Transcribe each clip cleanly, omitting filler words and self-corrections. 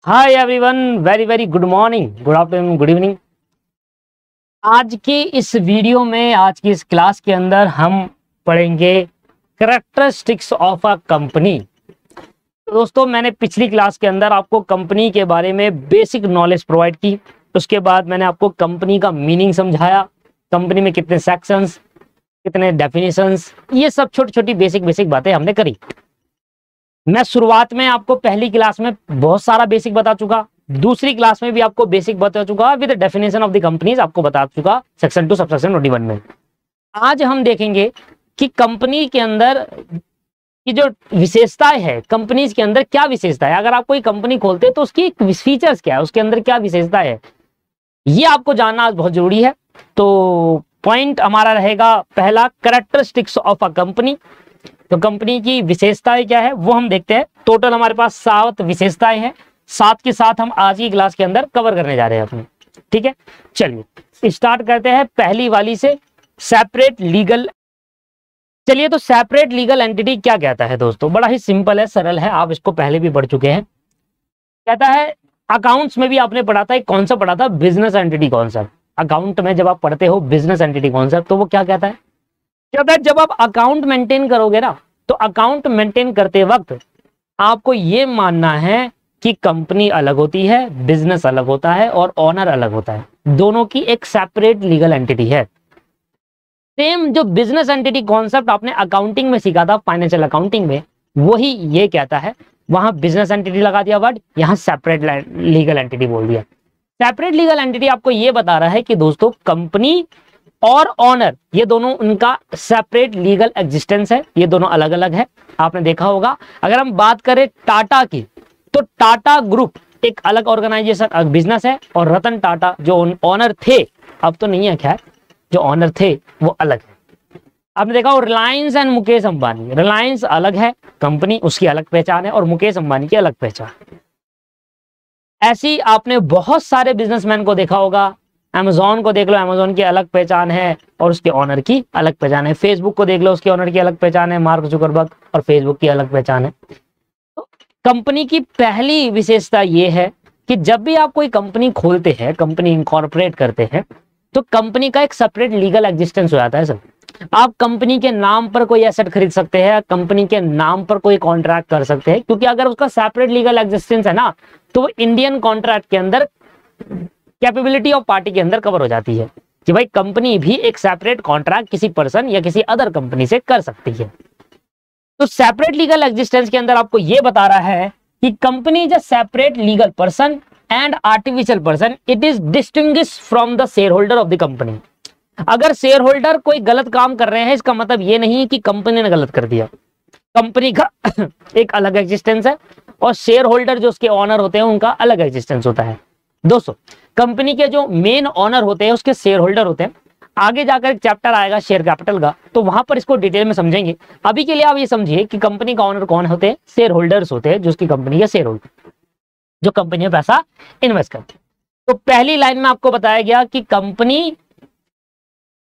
Hi everyone, very very good morning, good afternoon, good evening. आज की इस video में, आज की इस क्लास के अंदर हम पढ़ेंगे कैरेक्टरिस्टिक्स ऑफ अ कंपनी। दोस्तों, मैंने पिछली क्लास के अंदर आपको कंपनी के बारे में बेसिक नॉलेज प्रोवाइड की। उसके बाद मैंने आपको कंपनी का मीनिंग समझाया, कंपनी में कितने सेक्शंस, कितने डेफिनेशंस, ये सब छोटी छोटी बेसिक बेसिक बातें हमने करी। मैं शुरुआत में आपको पहली क्लास में बहुत सारा बेसिक बता चुका, दूसरी क्लास में भी आपको बेसिक बता चुका, with definition of the companies आपको बता चुका सेक्शन 2 सबसेक्शन 21 में। आज हम देखेंगे कि कंपनी के अंदर की जो विशेषताएं है, कंपनीज के अंदर क्या विशेषता है। अगर आप कोई कंपनी खोलते हैं तो उसकी फीचर्स क्या है, उसके अंदर क्या विशेषता है, ये आपको जानना आज बहुत जरूरी है। तो पॉइंट हमारा रहेगा पहला, कैरेक्टरिस्टिक्स ऑफ अ कंपनी। तो कंपनी की विशेषताएं क्या है वो हम देखते हैं। टोटल हमारे पास 7 विशेषताएं हैं, 7 के साथ हम आज की क्लास के अंदर कवर करने जा रहे हैं अपने। ठीक है, चलिए स्टार्ट करते हैं पहली वाली से, सेपरेट लीगल। चलिए, तो सेपरेट लीगल एंटिटी क्या कहता है दोस्तों? बड़ा ही सिंपल है, सरल है, आप इसको पहले भी पढ़ चुके हैं। कहता है, अकाउंट्स में भी आपने पढ़ा था, एक कॉन्सेप्ट पढ़ा था, बिजनेस एंटिटी कॉन्सेप्ट। अकाउंट में जब आप पढ़ते हो बिजनेस एंटिटी कॉन्सेप्ट, तो वो क्या कहता है? कहता है जब आप अकाउंट मेंटेन करोगे ना, तो अकाउंट मेंटेन करते वक्त आपको ये मानना है कि कंपनी अलग होती है, बिजनेस अलग होता है और ओनर अलग होता है, दोनों की एक सेपरेट लीगल एंटिटी है। सेम जो बिजनेस एंटिटी कॉन्सेप्ट आपने अकाउंटिंग में सीखा था, फाइनेंशियल अकाउंटिंग में, वही ये कहता है। वहां बिजनेस एंटिटी लगा दिया वर्ड, यहां सेपरेट लीगल एंटिटी बोल दिया। सेपरेट लीगल एंटिटी आपको ये बता रहा है कि दोस्तों, कंपनी और ओनर ये दोनों, उनका सेपरेट लीगल एग्जिस्टेंस है, ये दोनों अलग अलग है। आपने देखा होगा, अगर हम बात करें टाटा की, तो टाटा ग्रुप एक अलग ऑर्गेनाइजेशन बिजनेस है, और रतन टाटा जो ओनर थे, अब तो नहीं है खैर, जो ओनर थे वो अलग है। आपने देखा हो रिलायंस एंड मुकेश अंबानी, रिलायंस अलग है कंपनी, उसकी अलग पहचान है, और मुकेश अंबानी की अलग पहचान। ऐसी आपने बहुत सारे बिजनेसमैन को देखा होगा। अमेजॉन को देख लो, अमेजॉन की अलग पहचान है और उसके ओनर की अलग पहचान है। फेसबुक को देख लो, उसके ओनर की अलग पहचान है, मार्क जुकरबर्ग, और फेसबुक की अलग पहचान है। तो कंपनी की पहली विशेषता ये है कि जब भी आप कोई कंपनी खोलते हैं, कंपनी इनकॉर्पोरेट करते हैं, तो कंपनी का एक सेपरेट लीगल एग्जिस्टेंस हो जाता है सर। आप कंपनी के नाम पर कोई एसेट खरीद सकते हैं, कंपनी के नाम पर कोई कॉन्ट्रैक्ट कर सकते हैं, क्योंकि अगर उसका सेपरेट लीगल एग्जिस्टेंस है ना, तो वो इंडियन कॉन्ट्रैक्ट के अंदर, कैपेबिलिटी ऑफ पार्टी के अंदर कवर हो जाती है कि भाई कंपनी भी एक सेपरेट कॉन्ट्रैक्ट किसी पर्सन या किसी अदर कंपनी से कर सकती है। तो सेपरेट लीगल एग्जिस्टेंस के अंदर आपको यह बता रहा है कि company is a separate legal person and artificial person, it is distinguish from the share holder of the company. अगर शेयर होल्डर कोई गलत काम कर रहे हैं, इसका मतलब ये नहीं कि कंपनी ने गलत कर दिया। कंपनी का एक अलग एग्जिस्टेंस है, और शेयर होल्डर जो उसके ऑनर होते हैं उनका अलग एग्जिस्टेंस होता है। दोस्तों, कंपनी के जो मेन ऑनर होते हैं उसके शेयर होल्डर होते हैं। आगे जाकर एक चैप्टर आएगा शेयर कैपिटल का, तो वहां पर इसको डिटेल में समझेंगे। अभी के लिए आप ये समझिए कि कंपनी का ऑनर कौन होते हैं? शेयर होल्डर्स होते हैं, जो उसकी कंपनी के शेयर होल्डर, जो कंपनी में पैसा इन्वेस्ट करते हैं। तो पहली लाइन में आपको बताया गया कि कंपनी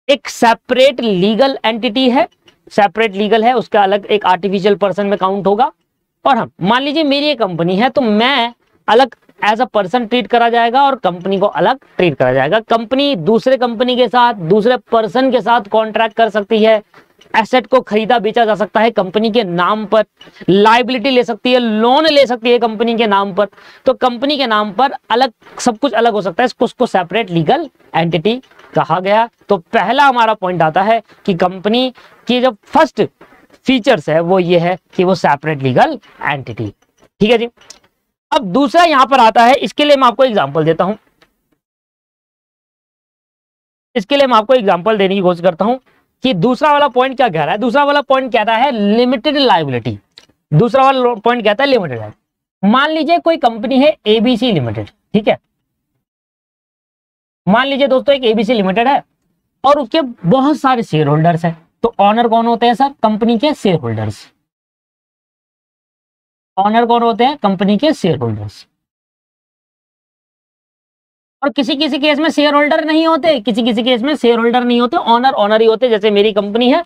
एक सेपरेट लीगल एंटिटी है, सेपरेट लीगल है, उसका अलग एक आर्टिफिशियल पर्सन में काउंट होगा। और हम मान लीजिए मेरी एक कंपनी है, तो मैं अलग एज अ पर्सन ट्रीट करा जाएगा और कंपनी को अलग ट्रीट करा जाएगा। कंपनी दूसरे कंपनी के साथ, दूसरे पर्सन के साथ कॉन्ट्रैक्ट कर सकती है, एसेट को खरीदा बेचा जा सकता है कंपनी के नाम पर, लायबिलिटी ले सकती है, लोन ले सकती है कंपनी के नाम पर। तो कंपनी के नाम पर अलग, सब कुछ अलग हो सकता है, उसको सेपरेट लीगल एंटिटी कहा गया। तो पहला हमारा पॉइंट आता है कि कंपनी की जो फर्स्ट फीचर्स है वो ये है कि वो सेपरेट लीगल एंटिटी। ठीक है जी। अब दूसरा यहां पर आता है, इसके लिए मैं आपको एग्जांपल देता हूं, इसके लिए मैं आपको एग्जांपल देने की कोशिश करता हूं कि दूसरा वाला पॉइंट क्या कह रहा है। दूसरा वाला पॉइंट कहता है लिमिटेड लायबिलिटी। दूसरा वाला पॉइंट कहता है लिमिटेड लायबिलिटी। मान लीजिए कोई कंपनी है एबीसी लिमिटेड, ठीक है, मान लीजिए दोस्तों एक एबीसी लिमिटेड है और उसके बहुत सारे शेयर होल्डर्स हैं। तो ऑनर कौन होते हैं सर? कंपनी के शेयर होल्डर्स। ऑनर कौन होते हैं? कंपनी के शेयर होल्डर्स। और किसी किसी केस में शेयर होल्डर नहीं होते, किसी किसी केस में शेयर होल्डर नहीं होते, ऑनर ऑनर ही होते। जैसे मेरी कंपनी है,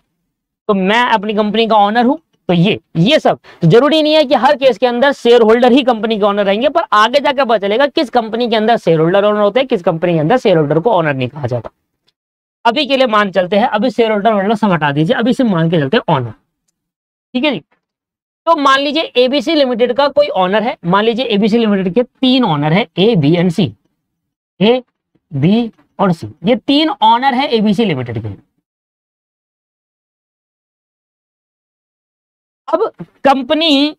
तो मैं अपनी कंपनी का ऑनर हूं, तो ये सब तो जरूरी नहीं है कि हर केस के अंदर शेयर होल्डर ही कंपनी के ओनर रहेंगे, पर आगे जाकर पता चलेगा किस कंपनी के अंदर शेयर होल्डर ओनर होते हैं, किस कंपनी के अंदर शेयर होल्डर को ओनर नहीं कहा जाता। अभी के लिए मान चलते हैं, अभी शेयर होल्डर मतलब सब हटा दीजिए, अभी से मान के चलते हैं ओनर। ठीक है जी। तो मान लीजिए एबीसी लिमिटेड का कोई ओनर है, मान लीजिए एबीसी लिमिटेड के 3 ओनर है, A B and C, A B और सी, ये 3 ओनर है एबीसी लिमिटेड के। अब कंपनी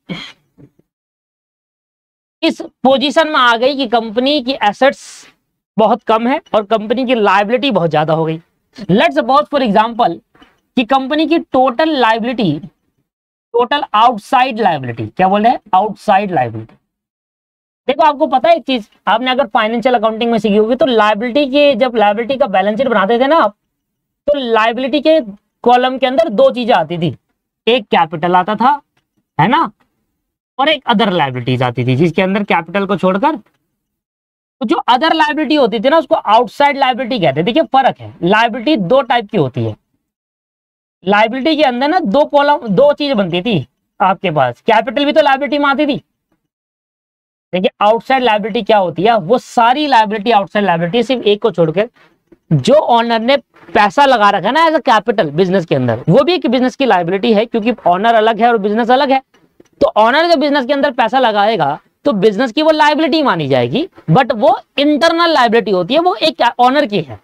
इस पोजीशन में आ गई कि कंपनी की एसेट्स बहुत कम है और कंपनी की लायबिलिटी बहुत ज्यादा हो गई। लेट्स सपोज फॉर एग्जांपल कि कंपनी की total liability, total outside liability, क्या बोल रहे हैं, आउटसाइड लायबिलिटी। देखो आपको पता है एक चीज, आपने अगर फाइनेंशियल अकाउंटिंग में सीखी होगी तो लायबिलिटी के, जब लायबिलिटी का बैलेंस शीट बनाते थे ना आप, तो लायबिलिटी के कॉलम के अंदर 2 चीजें आती थी, एक कैपिटल आता था, है ना, और एक अदर लायबिलिटीज आती थी, जिसके अंदर कैपिटल को छोड़कर तो जो अदर लायबिलिटी होती थी ना उसको आउटसाइड लायबिलिटी कहते हैं। देखिए फर्क है, लायबिलिटी 2 टाइप की होती है। लायबिलिटी के अंदर ना 2 कॉलम, 2 चीज बनती थी आपके पास, कैपिटल भी तो लायबिलिटी में आती थी। देखिए आउटसाइड लायबिलिटी क्या होती है, वो सारी लायबिलिटी आउटसाइड लायबिलिटी, सिर्फ एक को छोड़कर जो ऑनर ने पैसा लगा रखा है ना एज अ कैपिटल बिजनेस के अंदर, वो भी एक बिजनेस की लायबिलिटी है, क्योंकि ऑनर अलग है और बिजनेस अलग है। तो ऑनर जब बिजनेस के अंदर पैसा लगाएगा तो बिजनेस की वो लायबिलिटी मानी जाएगी, बट वो इंटरनल लायबिलिटी होती है, वो एक ऑनर की है।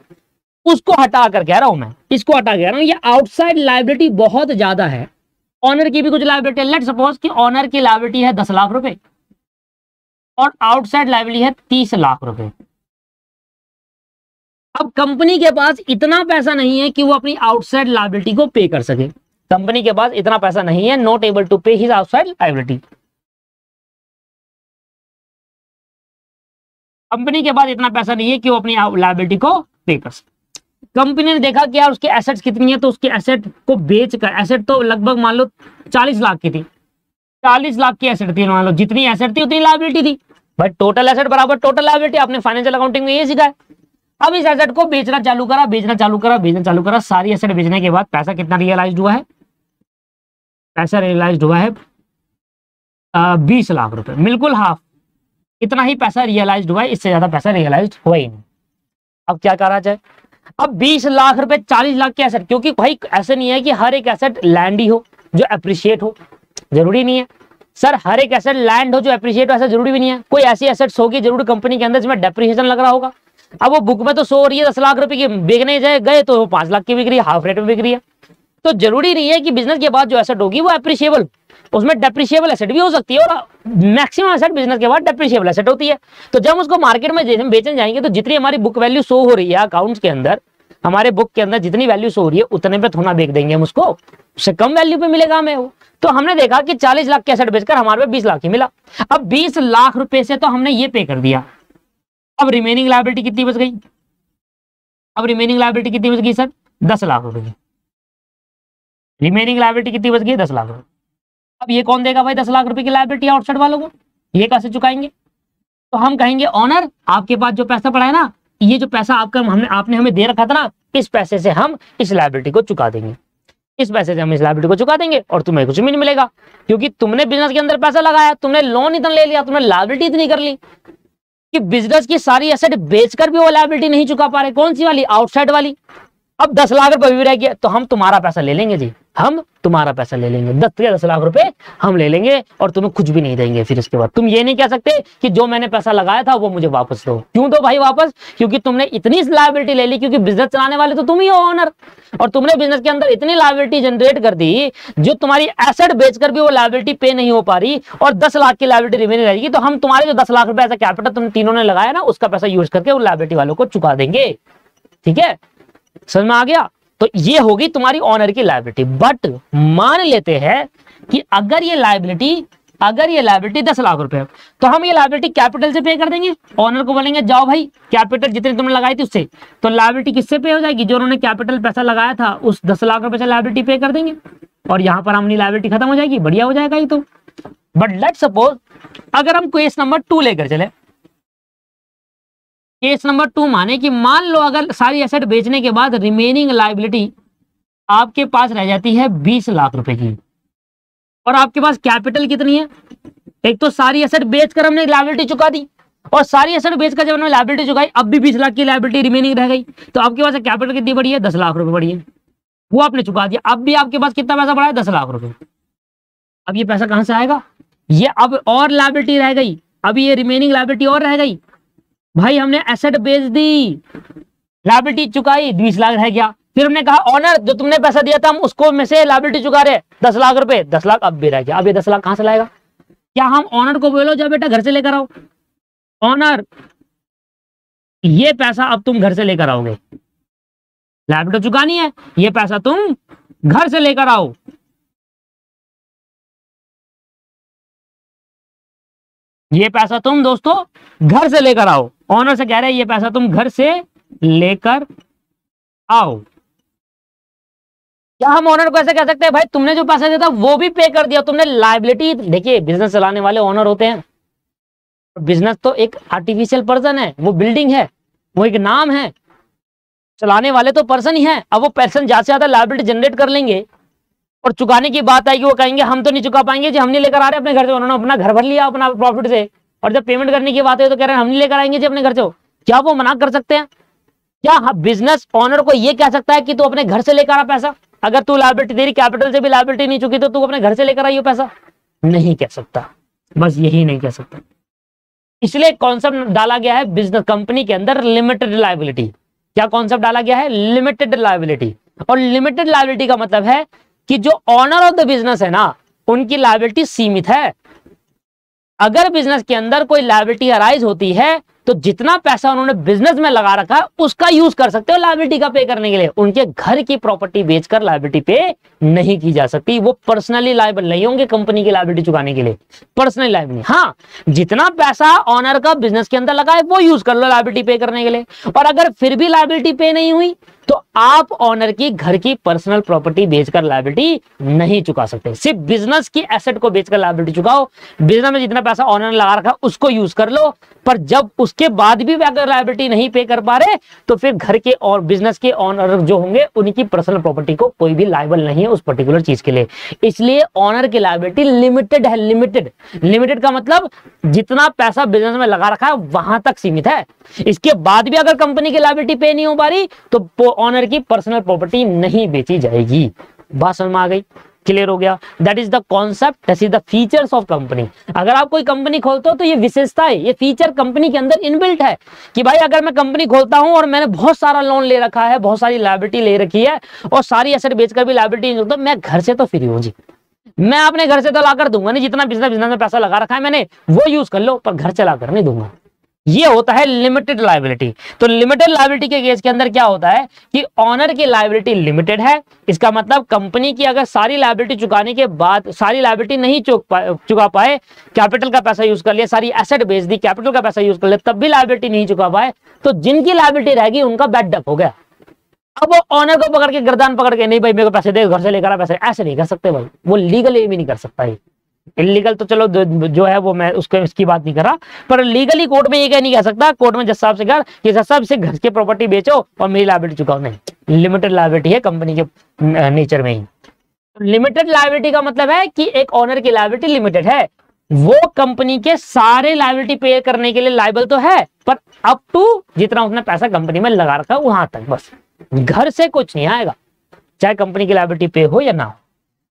उसको हटा कर कह रहा हूं मैं, इसको हटा कह रहा हूं, ये आउटसाइड लायबिलिटी बहुत ज्यादा है। ऑनर की भी कुछ लायबिलिटी है, लेट सपोज कि ऑनर की लायबिलिटी है 10 लाख रुपए और आउटसाइड लायबिलिटी है 30 लाख रुपए। अब कंपनी के पास इतना पैसा नहीं है कि वो अपनी आउटसाइड लायबिलिटी को पे कर सके, कंपनी के पास इतना पैसा नहीं है, नॉट एबल टू पे हिज आउटसाइड लायबिलिटी। कंपनी के पास इतना पैसा नहीं है कि वो अपनी लायबिलिटी को पे कर सके। कंपनी ने देखा कि यार उसकी एसेट्स कितनी है, तो उसके एसेट को बेचकर, एसेट तो लगभग मान लो 40 लाख की थी, 40 लाख की एसेट थी, मान लो जितनी एसेट थी उतनी लायबिलिटी थी, बट टोटल एसेट बराबर टोटल लायबिलिटी, आपने फाइनेंशियल अकाउंटिंग में ये सीखा है। अब इस एसेट को बेचना चालू करा, बेचना चालू करा, बेचना चालू करा, सारी एसेट बेचने के बाद पैसा कितना रियलाइज हुआ है, पैसा रियलाइज हुआ है 20 लाख रुपए, बिल्कुल हाफ, इतना ही पैसा रियलाइज हुआ है, इससे ज्यादा पैसा रियलाइज हुआ ही नहीं। अब क्या करा जाए, अब 20 लाख रुपए 40 लाख के एसेट, क्योंकि भाई ऐसे नहीं है कि हर एक एसेट लैंड ही हो जो अप्रिशिएट हो, जरूरी नहीं है सर हर एक एसेट लैंड हो जो अप्रिशिएट हो, ऐसा जरूरी भी नहीं है। कोई ऐसी एसेट्स होगी जरूर कंपनी के अंदर जिसमें डेप्रिसिएशन लग रहा होगा। अब वो बुक में तो 100 हो रही है 10 लाख रुपए की, बेचने गए तो वो 5 लाख की बिक रही है, हाफ रेट में बिक रही है। तो जरूरी नहीं है कि बिजनेस के बाद जो एसेट होगी वो अप्रिशिएबल, उसमें डेप्रिशिएबल एसेट भी हो सकती है, और मैक्सिमम एसेट बिजनेस के बाद डेप्रिशिएबल एसेट होती है। तो जब उसको मार्केट में बेचने जाएंगे तो जितनी हमारी बुक वैल्यू शो हो रही है अकाउंट्स के अंदर, हमारे बुक के अंदर जितनी वैल्यू शो हो रही है उतने पे थोड़ा बेच देंगे हम उसको, उससे कम वैल्यू पे मिलेगा हमें वो। तो हमने देखा कि 40 लाख के एसेट बेचकर हमारे पे 20 लाख ही मिला। अब 20 लाख रुपए से तो हमने ये पे कर दिया, अब रिमेनिंग लायबिलिटी कितनी बच गई, अब रिमेनिंग लायबिलिटी कितनी बच गई सर, 10 लाख रुपए की रिमेनिंग लायबिलिटी कितनी बच गई, 10 लाख रुपए। अब ये कौन देगा भाई 10 लाख रुपए की लायबिलिटी आउटसाइड वालों को, ये कैसे चुकाएंगे? तो हम कहेंगे ऑनर आपके पास जो पैसा पड़ा है ना, ये जो पैसा आपने हमें दे रखा था ना, इस पैसे से हम इस लायबिलिटी को चुका देंगे, इस पैसे से हम इस लायबिलिटी को चुका देंगे और तुम्हें कुछ भी नहीं मिलेगा, क्योंकि तुमने बिजनेस के अंदर पैसा लगाया, तुमने लोन इतना ले लिया, तुमने लायबिलिटी इतनी कर ली कि बिजनेस की सारी एसेट बेचकर भी वो लायबिलिटी नहीं चुका पा रहे। कौन सी वाली, आउटसाइड वाली। अब 10 लाख रुपए भी रह गया तो हम तुम्हारा पैसा ले लेंगे जी, हम तुम्हारा पैसा ले लेंगे, 10 लाख रुपए हम ले लेंगे और तुम्हें कुछ भी नहीं देंगे। फिर इसके बाद तुम ये नहीं कह सकते कि जो मैंने पैसा लगाया था वो मुझे वापस दो। क्यों दो भाई वापस? क्योंकि तुमने इतनी लायबिलिटी ले ली, क्योंकि बिजनेस चलाने वाले तो तुम ही हो ओनर, और तुमने बिजनेस के अंदर इतनी लायबिलिटी जनरेट कर दी जो तुम्हारी एसेट बेचकर भी वो लायबिलिटी पे नहीं हो पा रही और 10 लाख की लायबिलिटी रिमेनिंग रहेगी। तो हम तुम्हारे जो 10 लाख रुपए ऐसा कैपिटल तुम तीनों ने लगाया ना, उसका पैसा यूज करके वो लायबिलिटी वालों को चुका देंगे। ठीक है, समझ में आ गया? तो ये होगी तुम्हारी ऑनर की लायबिलिटी। बट मान लेते हैं कि अगर ये लायबिलिटी 10 लाख रुपए है, तो हम ये लायबिलिटी कैपिटल से पे कर देंगे। ऑनर को बोलेंगे जाओ भाई कैपिटल जितनी तुमने लगाई थी उससे, तो लायबिलिटी किससे पे हो जाएगी? जो उन्होंने कैपिटल पैसा लगाया था उस 10 लाख रुपए से लायबिलिटी पे कर देंगे और यहां पर हमारी लायबिलिटी खत्म हो जाएगी। बढ़िया हो जाएगा ये तो। बट लेट्स सपोज अगर हम केस नंबर 2 लेकर चले, केस नंबर 2 माने कि मान लो अगर सारी एसेट बेचने के बाद रिमेनिंग लायबिलिटी आपके पास रह जाती है 20 लाख रुपए की, और आपके पास कैपिटल कितनी है, एक तो सारी एसेट बेचकर हमने लायबिलिटी चुका दी, और सारी एसेट बेचकर जब हमने लायबिलिटी चुकाई अब भी 20 लाख की लायबिलिटी रिमेनिंग रह गई, तो आपके पास कैपिटल कितनी बड़ी है, 10 लाख रुपए बड़ी है, वो आपने चुका दिया। अब भी आपके पास कितना पैसा पड़ा है, 10 लाख रुपए। अब ये पैसा कहां से आएगा, ये अब और लायबिलिटी रह गई, अभी ये रिमेनिंग लायबिलिटी और रह गई। भाई हमने एसेट बेच दी, लायबिलिटी चुकाई, 20 लाख रह गया, फिर हमने कहा ऑनर जो तुमने पैसा दिया था हम उसको में से लायबिलिटी चुका रहे 10 लाख रुपए, 10 लाख अब भी रह गया। अब ये 10 लाख कहां से लाएगा, क्या हम ऑनर को बोलो जा बेटा घर से लेकर आओ, ऑनर ये पैसा अब तुम घर से लेकर आओगे, लायबिलिटी चुकानी है, ये पैसा तुम घर से लेकर आओ। ये पैसा तुम दोस्तों घर से लेकर आओ, ऑनर से कह रहे हैं ये पैसा तुम घर से लेकर आओ। क्या हम ऑनर को ऐसे कह सकते हैं भाई तुमने जो पैसा दिया था वो भी पे कर दिया, तुमने लायबिलिटी, देखिए बिजनेस चलाने वाले ऑनर होते हैं, बिजनेस तो एक आर्टिफिशियल पर्सन है, वो बिल्डिंग है, वो एक नाम है, चलाने वाले तो पर्सन ही है। अब वो पर्सन ज्यादा से ज्यादा लायबिलिटी जनरेट कर लेंगे और चुकाने की बात आएगी वो कहेंगे हम तो नहीं चुका पाएंगे जी, हम नहीं लेकर आ रहे अपने घर से, उन्होंने अपना घर भर लिया अपना प्रॉफिट से, और जब पेमेंट करने की बात है तो कह रहे हैं हम नहीं लेकर आएंगे जी अपने घर से। क्या वो मना कर सकते हैं, क्या बिजनेस ऑनर को ये कह सकता है कि तू अपने घर से लेकर आ पैसा, अगर तू लायबिलिटी तेरी कैपिटल से भी लायबिलिटी नहीं चुकी तो तू अपने घर से लेकर आइयो पैसा, नहीं कह सकता, बस यही नहीं कह सकता। इसलिए कॉन्सेप्ट डाला गया है बिजनेस कंपनी के अंदर लिमिटेड लायबिलिटी। क्या कॉन्सेप्ट डाला गया है, लिमिटेड लायबिलिटी। और लिमिटेड लायबिलिटी का मतलब है कि जो ऑनर ऑफ द बिजनेस है ना उनकी लायबिलिटी सीमित है। अगर बिजनेस के अंदर कोई लायबिलिटी अराइज होती है तो जितना पैसा उन्होंने बिजनेस में लगा रखा है उसका यूज कर सकते हो लायबिलिटी का पे करने के लिए, उनके घर की प्रॉपर्टी बेचकर लायबिलिटी पे नहीं की जा सकती। वो पर्सनली लायबल नहीं होंगे कंपनी की लायबिलिटी चुकाने के लिए, पर्सनली लायबल नहीं। हाँ, जितना पैसा ऑनर का बिजनेस के अंदर लगा है वो यूज कर लो लायबिलिटी पे करने के लिए, और अगर फिर भी लायबिलिटी पे नहीं हुई तो आप ऑनर की घर की पर्सनल प्रॉपर्टी बेचकर लायबिलिटी नहीं चुका सकते। सिर्फ बिजनेस की एसेट को बेचकर लायबिलिटी चुकाओ, बिजनेस में जितना पैसा ऑनर ने लगा रखा उसको यूज कर लो, पर जब उसके बाद भी अगर लायबिलिटी नहीं पे कर पा रहे तो फिर घर के और बिजनेस के ऑनर जो होंगे उनकी पर्सनल प्रॉपर्टी को कोई भी लायबल नहीं है उस पर्टिकुलर चीज के लिए। इसलिए ऑनर की लायबिलिटी लिमिटेड है। लिमिटेड का मतलब जितना पैसा बिजनेस में लगा रखा है वहां तक सीमित है, इसके बाद भी अगर कंपनी की लायबिलिटी पे नहीं हो पा रही तो ऑनर की पर्सनल प्रॉपर्टी नहीं बेची जाएगी। बात समझ में आ गई, क्लियर हो गया। That is the concept, that is the features of company. अगर आप कोई कंपनी खोलते हो तो ये विशेषता है, ये फीचर कंपनी के अंदर इनबिल्ट है कि भाई अगर मैं कंपनी खोलता हूं और मैंने बहुत सारा लोन ले रखा है, बहुत सारी लायबिलिटी ले रखी है और सारी एसेट बेचकर भी लायबिलिटी नहीं, तो मैं घर से तो फ्री हूं जी, मैं अपने घर से तो लाकर दूंगा नहीं, जितना बिजनेस में पैसा लगा रखा है मैंने वो यूज कर लो, पर घर चला कर नहीं दूंगा। ये होता है लिमिटेड लायबिलिटी। तो लिमिटेड लायबिलिटी के केस के अंदर क्या होता है कि ऑनर की लायबिलिटी लिमिटेड है, इसका मतलब कंपनी की अगर सारी लायबिलिटी चुकाने के बाद सारी लायबिलिटी नहीं चुका पाए, कैपिटल का पैसा यूज कर लिया, सारी एसेट बेच दी, कैपिटल का पैसा यूज कर लिया, तब भी लायबिलिटी नहीं चुका पाए, तो जिनकी लायबिलिटी रहेगी उनका बैड डप हो गया। अब वो ऑनर को पकड़ के गर्दन पकड़ के नहीं भाई मेरे को पैसे दे, घर से लेकर आ पैसे, ऐसे नहीं कर सकते भाई, वो लीगली भी नहीं कर सकता है। इलीगल तो चलो जो है वो मैं उसकी बात नहीं कर रहा, पर लीगली कोर्ट में ये क्या नहीं कह सकता, कोर्ट में जज साहब से कह कि जज साहब से घर की प्रॉपर्टी बेचो और मेरी लायबिलिटी चुकाओ, नहीं, लिमिटेड लायबिलिटी है कंपनी के नेचर में ही। लिमिटेड लायबिलिटी का मतलब है कि एक ऑनर की लायबिलिटी लिमिटेड है, वो कंपनी के सारे लायबिलिटी पे करने के लिए लायबल तो है, पर अप टू जितना उसने पैसा कंपनी में लगा रखा है वहां तक, बस घर से कुछ नहीं आएगा, चाहे कंपनी की लायबिलिटी पे हो या ना हो।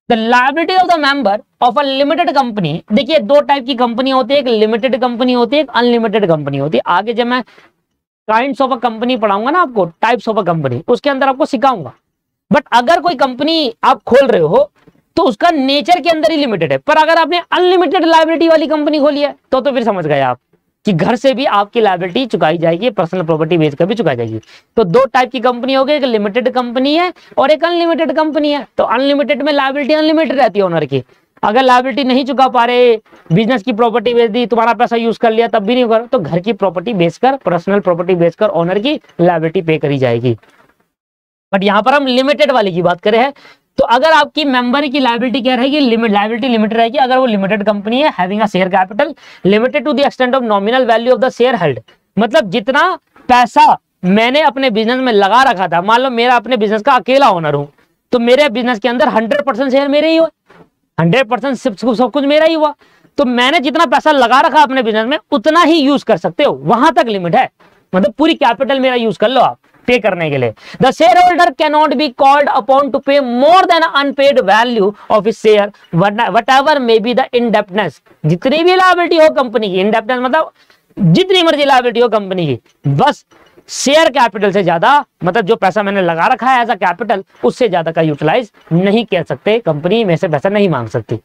The liability of the member of a limited company, देखिए दो टाइप की कंपनी होती है, एक लिमिटेड कंपनी होती है, एक अनलिमिटेड कंपनी होती है। आगे जब मैं काइंड्स ऑफ अ कंपनी पढ़ाऊंगा ना आपको, टाइप्स ऑफ अ कंपनी, उसके अंदर आपको सिखाऊंगा। बट अगर कोई कंपनी आप खोल रहे हो तो उसका नेचर के अंदर ही लिमिटेड है, पर अगर आपने अनलिमिटेड लायबिलिटी वाली कंपनी खोली है तो फिर समझ गए आप कि घर से भी आपकी लायबिलिटी चुकाई जाएगी, पर्सनल प्रॉपर्टी बेचकर भी चुकाई जाएगी। तो दो टाइप की कंपनी हो गई, एक लिमिटेड कंपनी है और एक अनलिमिटेड कंपनी है। तो अनलिमिटेड में लायबिलिटी अनलिमिटेड रहती है ऑनर की, अगर लायबिलिटी नहीं चुका पा रहे, बिजनेस की प्रॉपर्टी बेच दी, तुम्हारा पैसा यूज कर लिया तब भी नहीं कर, तो घर की प्रॉपर्टी बेचकर, पर्सनल प्रॉपर्टी बेचकर ऑनर की लायबिलिटी पे करी जाएगी। बट यहाँ पर हम लिमिटेड वाली की बात करें हैं, तो अगर आपकी मेंबर की लायबिलिटी क्या रहेगी, लायबिलिटी लिमिटेड रहेगी अगर वो लिमिटेड कंपनी है, having a share capital limited to the extent of nominal value of the share held, मतलब जितना पैसा मैंने अपने बिजनेस में लगा रखा था, मान लो मेरा अपने बिजनेस का अकेला ओनर हूं, तो मेरे बिजनेस के अंदर 100% शेयर मेरे ही हो, 100% सब कुछ मेरा ही हुआ। तो मैंने जितना पैसा लगा रखा अपने बिजनेस में उतना ही यूज कर सकते हो, वहां तक लिमिट है। मतलब पूरी कैपिटल मेरा यूज कर लो आप पे करने के लिए। The share holder can not be called upon to pay more than unpaid value of his share whatever may be the indebtedness. जितनी भी लायबिलिटी हो कंपनी की, इंडेप्टनेस मतलब जितनी मर्जी लायबिलिटी हो कंपनी की, बस शेयर कैपिटल से ज्यादा, मतलब जो पैसा मैंने लगा रखा है एज अ कैपिटल, उससे ज्यादा का यूटिलाइज नहीं कर सकते, कंपनी में से पैसा नहीं मांग सकती।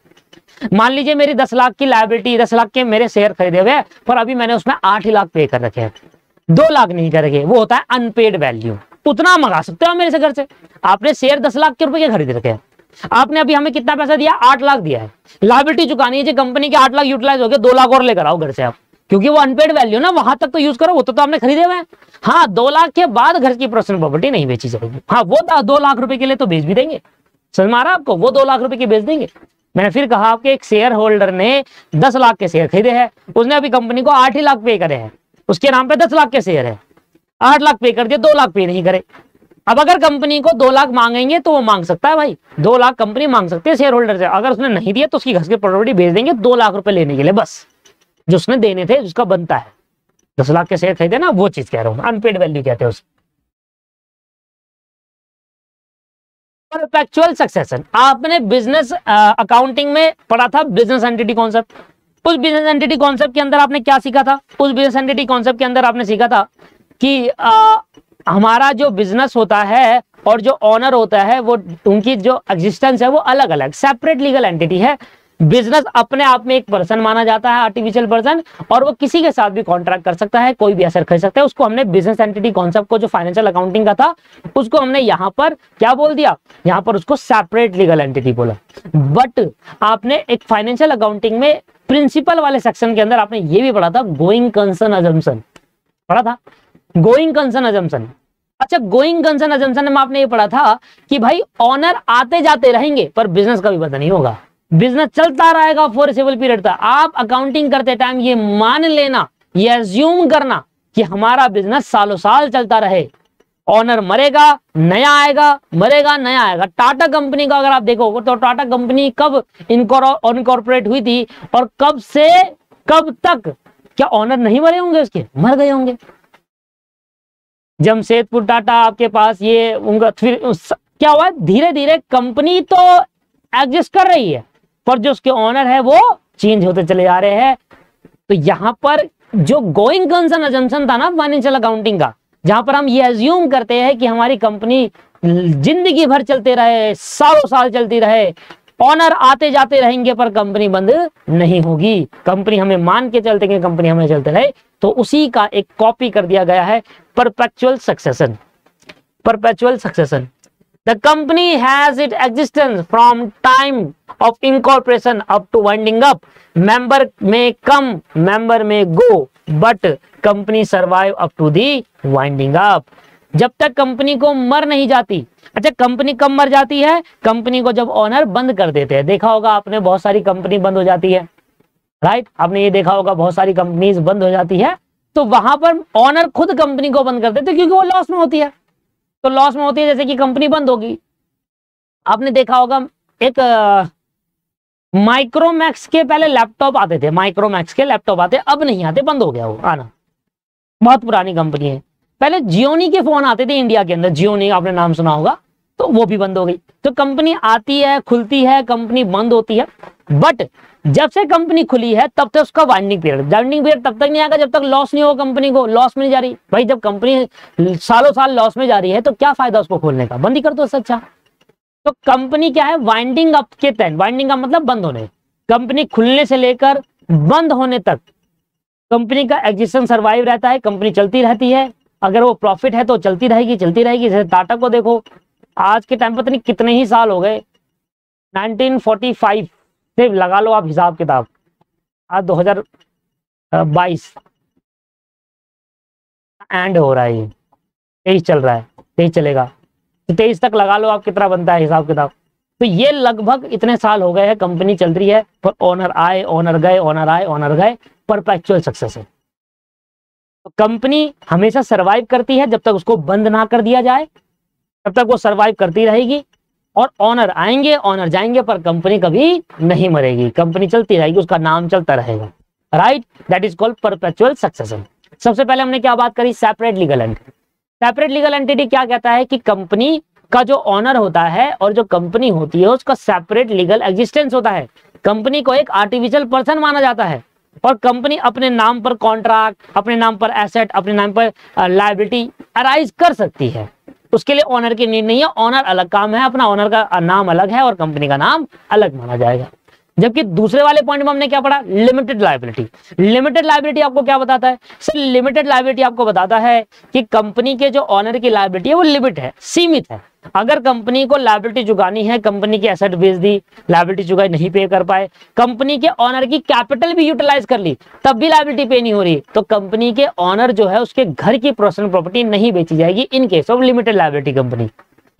मान लीजिए मेरी 10 लाख की लायबिलिटी, 10 लाख के मेरे शेयर खरीदे हुए हैं, पर अभी मैंने उसमें 8 लाख पे कर रखे हैं, 2 लाख नहीं कर रखे, वो होता है अनपेड वैल्यू। उतना मंगा सकते हो मेरे से घर से। आपने शेयर 10 लाख के रुपए के खरीद रखे हैं, आपने अभी हमें कितना पैसा दिया, 8 लाख दिया है, लायबिलिटी चुकानी है, कंपनी के 8 लाख यूटिलाइज हो गए, 2 लाख और लेकर आओ घर से आप, क्योंकि वो अनपेड वैल्यू ना, वहां तक तो यूज करो, वो तो आपने खरीदे हुए हैं। हाँ, 2 लाख के बाद घर की पर्सनल प्रॉपर्टी नहीं बेची जाएगी। हाँ, वो 2 लाख रुपए के लिए तो बेच भी देंगे, समझ में आ रहा है आपको, वो 2 लाख रुपए की बेच देंगे। मैंने फिर कहा आपके एक शेयर होल्डर ने 10 लाख के शेयर खरीदे हैं, उसने अभी कंपनी को 8 ही लाख पे करे हैं, उसके नाम पे 10 लाख के शेयर है, 8 लाख पे कर दिए, 2 लाख पे नहीं करे। अब अगर कंपनी को 2 लाख मांगेंगे तो वो मांग सकता है भाई, 2 लाख कंपनी मांग सकती है शेयर होल्डर से। अगर उसने नहीं दिया तो उसकी घर की प्रॉपर्टी बेच देंगे 2 लाख रुपए लेने के लिए, बस जो उसने देने थे, उसका बनता है। 10 लाख के शेयर खरीदे ना, वो चीज कह रहा हूं, अनपेड वैल्यू कहते हैं उसको। परपेचुअल सक्सेशन, आपने बिजनेस अकाउंटिंग में पढ़ा था बिजनेस एंटिटी कॉन्सेप्ट। उस बिजनेस एंटिटी कॉन्सेप्ट के अंदर आपने क्या सीखा था? उस बिजनेस एंटिटी कॉन्सेप्ट के अंदर आपने सीखा था कि हमारा जो बिजनेस होता है और जो ऑनर होता है, वो उनकी जो एग्जिस्टेंस है वो अलग अलग सेपरेट लीगल एंटिटी है। बिजनेस अपने आप में एक पर्सन माना जाता है, आर्टिफिशियल पर्सन, और वो किसी के साथ भी कॉन्ट्रैक्ट कर सकता है, कोई भी असर खरीद सकता है। उसको हमने बिजनेस एंटिटी कॉन्सेप्ट को, जो फाइनेंशियल अकाउंटिंग का था, उसको हमने यहाँ पर क्या बोल दिया, यहाँ पर उसको सेपरेट लीगल एंटिटी बोला। बट आपने एक फाइनेंशियल अकाउंटिंग में प्रिंसिपल वाले सेक्शन के अंदर आपने ये भी पढ़ा था, गोइंग कंसर्न अजम्पशन पढ़ा था, गोइंग कंसर्न अजम्पशन। अच्छा, गोइंग कंसर्न अजम्पशन में आपने ये पढ़ा था कि भाई ऑनर आते जाते रहेंगे पर बिजनेस का भी पता नहीं होगा, बिजनेस चलता रहेगा फोरसेबल पीरियड तक। आप अकाउंटिंग करते टाइम ये मान लेना, ये अज्यूम करना कि हमारा बिजनेस सालों साल चलता रहे, ऑनर मरेगा नया आएगा, मरेगा नया आएगा। टाटा कंपनी का अगर आप देखो तो टाटा कंपनी कब इनकॉर्पोरेट हुई थी और कब से कब तक, क्या ऑनर नहीं मरे होंगे उसके? मर गए होंगे। जमशेदपुर टाटा आपके पास ये उनका, फिर क्या हुआ, धीरे धीरे कंपनी तो एग्जिस्ट कर रही है पर जो उसके ऑनर है वो चेंज होते चले जा रहे हैं। तो यहां पर जो गोइंग कंसर्न अजम्पशन था ना फाइनेंशियल अकाउंटिंग का, जहां पर हम ये अज्यूम करते हैं कि हमारी कंपनी जिंदगी भर चलते रहे, सालों साल चलती रहे, ऑनर आते जाते रहेंगे पर कंपनी बंद नहीं होगी, कंपनी हमें मान के चलते हैं, कंपनी हमें चलते रहे, तो उसी का एक कॉपी कर दिया गया है perpetual succession. Perpetual succession, the company has it existence from time of incorporation up to winding up, member may come, member may go, but company survive up to the winding up। जब तक company को मर नहीं जाती। अच्छा, company कब मर जाती है? कंपनी को जब ऑनर बंद कर देते हैं। देखा होगा आपने, बहुत सारी कंपनी बंद हो जाती है, राइट? आपने ये देखा होगा बहुत सारी कंपनीज बंद हो जाती है, तो वहां पर ऑनर खुद कंपनी को बंद कर देते हैं क्योंकि वो लॉस में होती है। तो लॉस में होती है, जैसे कि कंपनी बंद होगी। आपने देखा होगा एक माइक्रोमैक्स के पहले लैपटॉप आते थे, माइक्रोमैक्स के लैपटॉप आते, अब नहीं आते, बंद हो गया वो आना, बहुत पुरानी कंपनी है। पहले जियोनी के फोन आते थे इंडिया के अंदर, जियोनी आपने नाम सुना होगा, तो वो भी बंद हो गई। तो कंपनी आती है, खुलती है, कंपनी बंद होती है। बट जब से कंपनी खुली है तब तक उसका वाइंडिंग पीरियड तब तक नहीं आएगा जब तक लॉस नहीं होगा, कंपनी को लॉस में नहीं जा रही। भाई जब कंपनी सालों साल लॉस में जा रही है तो क्या फायदा उसको खोलने का, बंद ही कर दो उससे अच्छा। तो कंपनी क्या है, वाइंडिंग अप के तहत, वाइंडिंग का मतलब बंद होने, कंपनी खुलने से लेकर बंद होने तक कंपनी का एग्जिस्टेंस सर्वाइव रहता है, कंपनी चलती रहती है। अगर वो प्रॉफिट है तो चलती रहेगी, चलती रहेगी। जैसे टाटा को देखो, आज के टाइम पता नहीं कितने ही साल हो गए, 1945 से लगा लो आप हिसाब किताब, आज 2022 एंड हो रहा है, 23 चल रहा है, 23 चलेगा, 23 तक लगा लो आप कितना बनता है हिसाब किताब। तो ये लगभग इतने साल हो गए हैं कंपनी चल रही है, पर ओनर आए ओनर गए, ओनर आए ओनर गए, परपेचुअल सक्सेस है। तो कंपनी हमेशा सरवाइव करती है जब तक उसको बंद ना कर दिया जाए, तब तक वो सरवाइव करती रहेगी। और ऑनर आएंगे, ऑनर जाएंगे, पर कंपनी कभी नहीं मरेगी, कंपनी चलती रहेगी, उसका नाम चलता रहेगा, right. That is called perpetual succession. सबसे पहले हमने क्या बात करी, separate legal entity. Separate legal entity क्या कहता है कि कंपनी का जो ऑनर होता है और जो कंपनी होती है उसका सेपरेट लीगल एग्जिस्टेंस होता है। कंपनी को एक आर्टिफिशियल पर्सन माना जाता है और कंपनी अपने नाम पर कॉन्ट्रैक्ट, अपने नाम पर एसेट, अपने नाम पर लायबिलिटी अराइज कर सकती है। उसके लिए ऑनर की नीड नहीं है, ऑनर अलग काम है, अपना ऑनर का नाम अलग है और कंपनी का नाम अलग माना जाएगा। जबकि दूसरे वाले पॉइंट में हमने क्या पढ़ा, लिमिटेड लायबिलिटी। लिमिटेड लायबिलिटी आपको क्या बताता है सर, लिमिटेड लायबिलिटी आपको बताता है कि कंपनी के जो ऑनर की लायबिलिटी है वो लिमिट है, सीमित है। अगर कंपनी को लायबिलिटी चुकानी है, कंपनी की एसेट बेच दी, लायबिलिटी चुकाई, नहीं पे कर पाए, कंपनी के ऑनर की कैपिटल भी यूटिलाइज कर ली, तब भी लायबिलिटी पे नहीं हो रही, तो कंपनी के ऑनर जो है उसके घर की पर्सनल प्रॉपर्टी नहीं बेची जाएगी in case of limited liability company.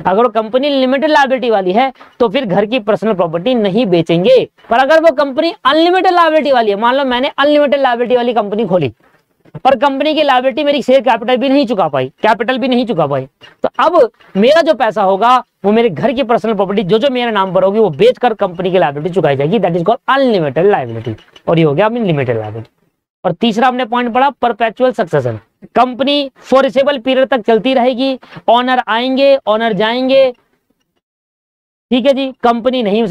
अगर वो कंपनी लिमिटेड लायबिलिटी वाली है तो फिर घर की पर्सनल प्रॉपर्टी नहीं बेचेंगे। पर अगर वो कंपनी अनलिमिटेड लायबिलिटी वाली है, मान लो मैंने अनलिमिटेड लायबिलिटी वाली कंपनी खोली और कंपनी की लायबिलिटी मेरी शेयर कैपिटल भी नहीं चुका पाई, तो अब मेरा जो पैसा होगा वो मेरे घर की पर्सनल प्रॉपर्टी जो जो मेरे नाम पर होगी वो बेचकर कंपनी की लायबिलिटी चुकाई जाएगी। That is called unlimited liability, और ये हो गया लिमिटेड लायबिलिटी। और तीसरा हमने पॉइंट पढ़ा perpetual succession. Company forcible period तक चलती रहेगी, ऑनर आएंगे, ऑनर जाएंगे, ठीक है जी। कंपनी नहीं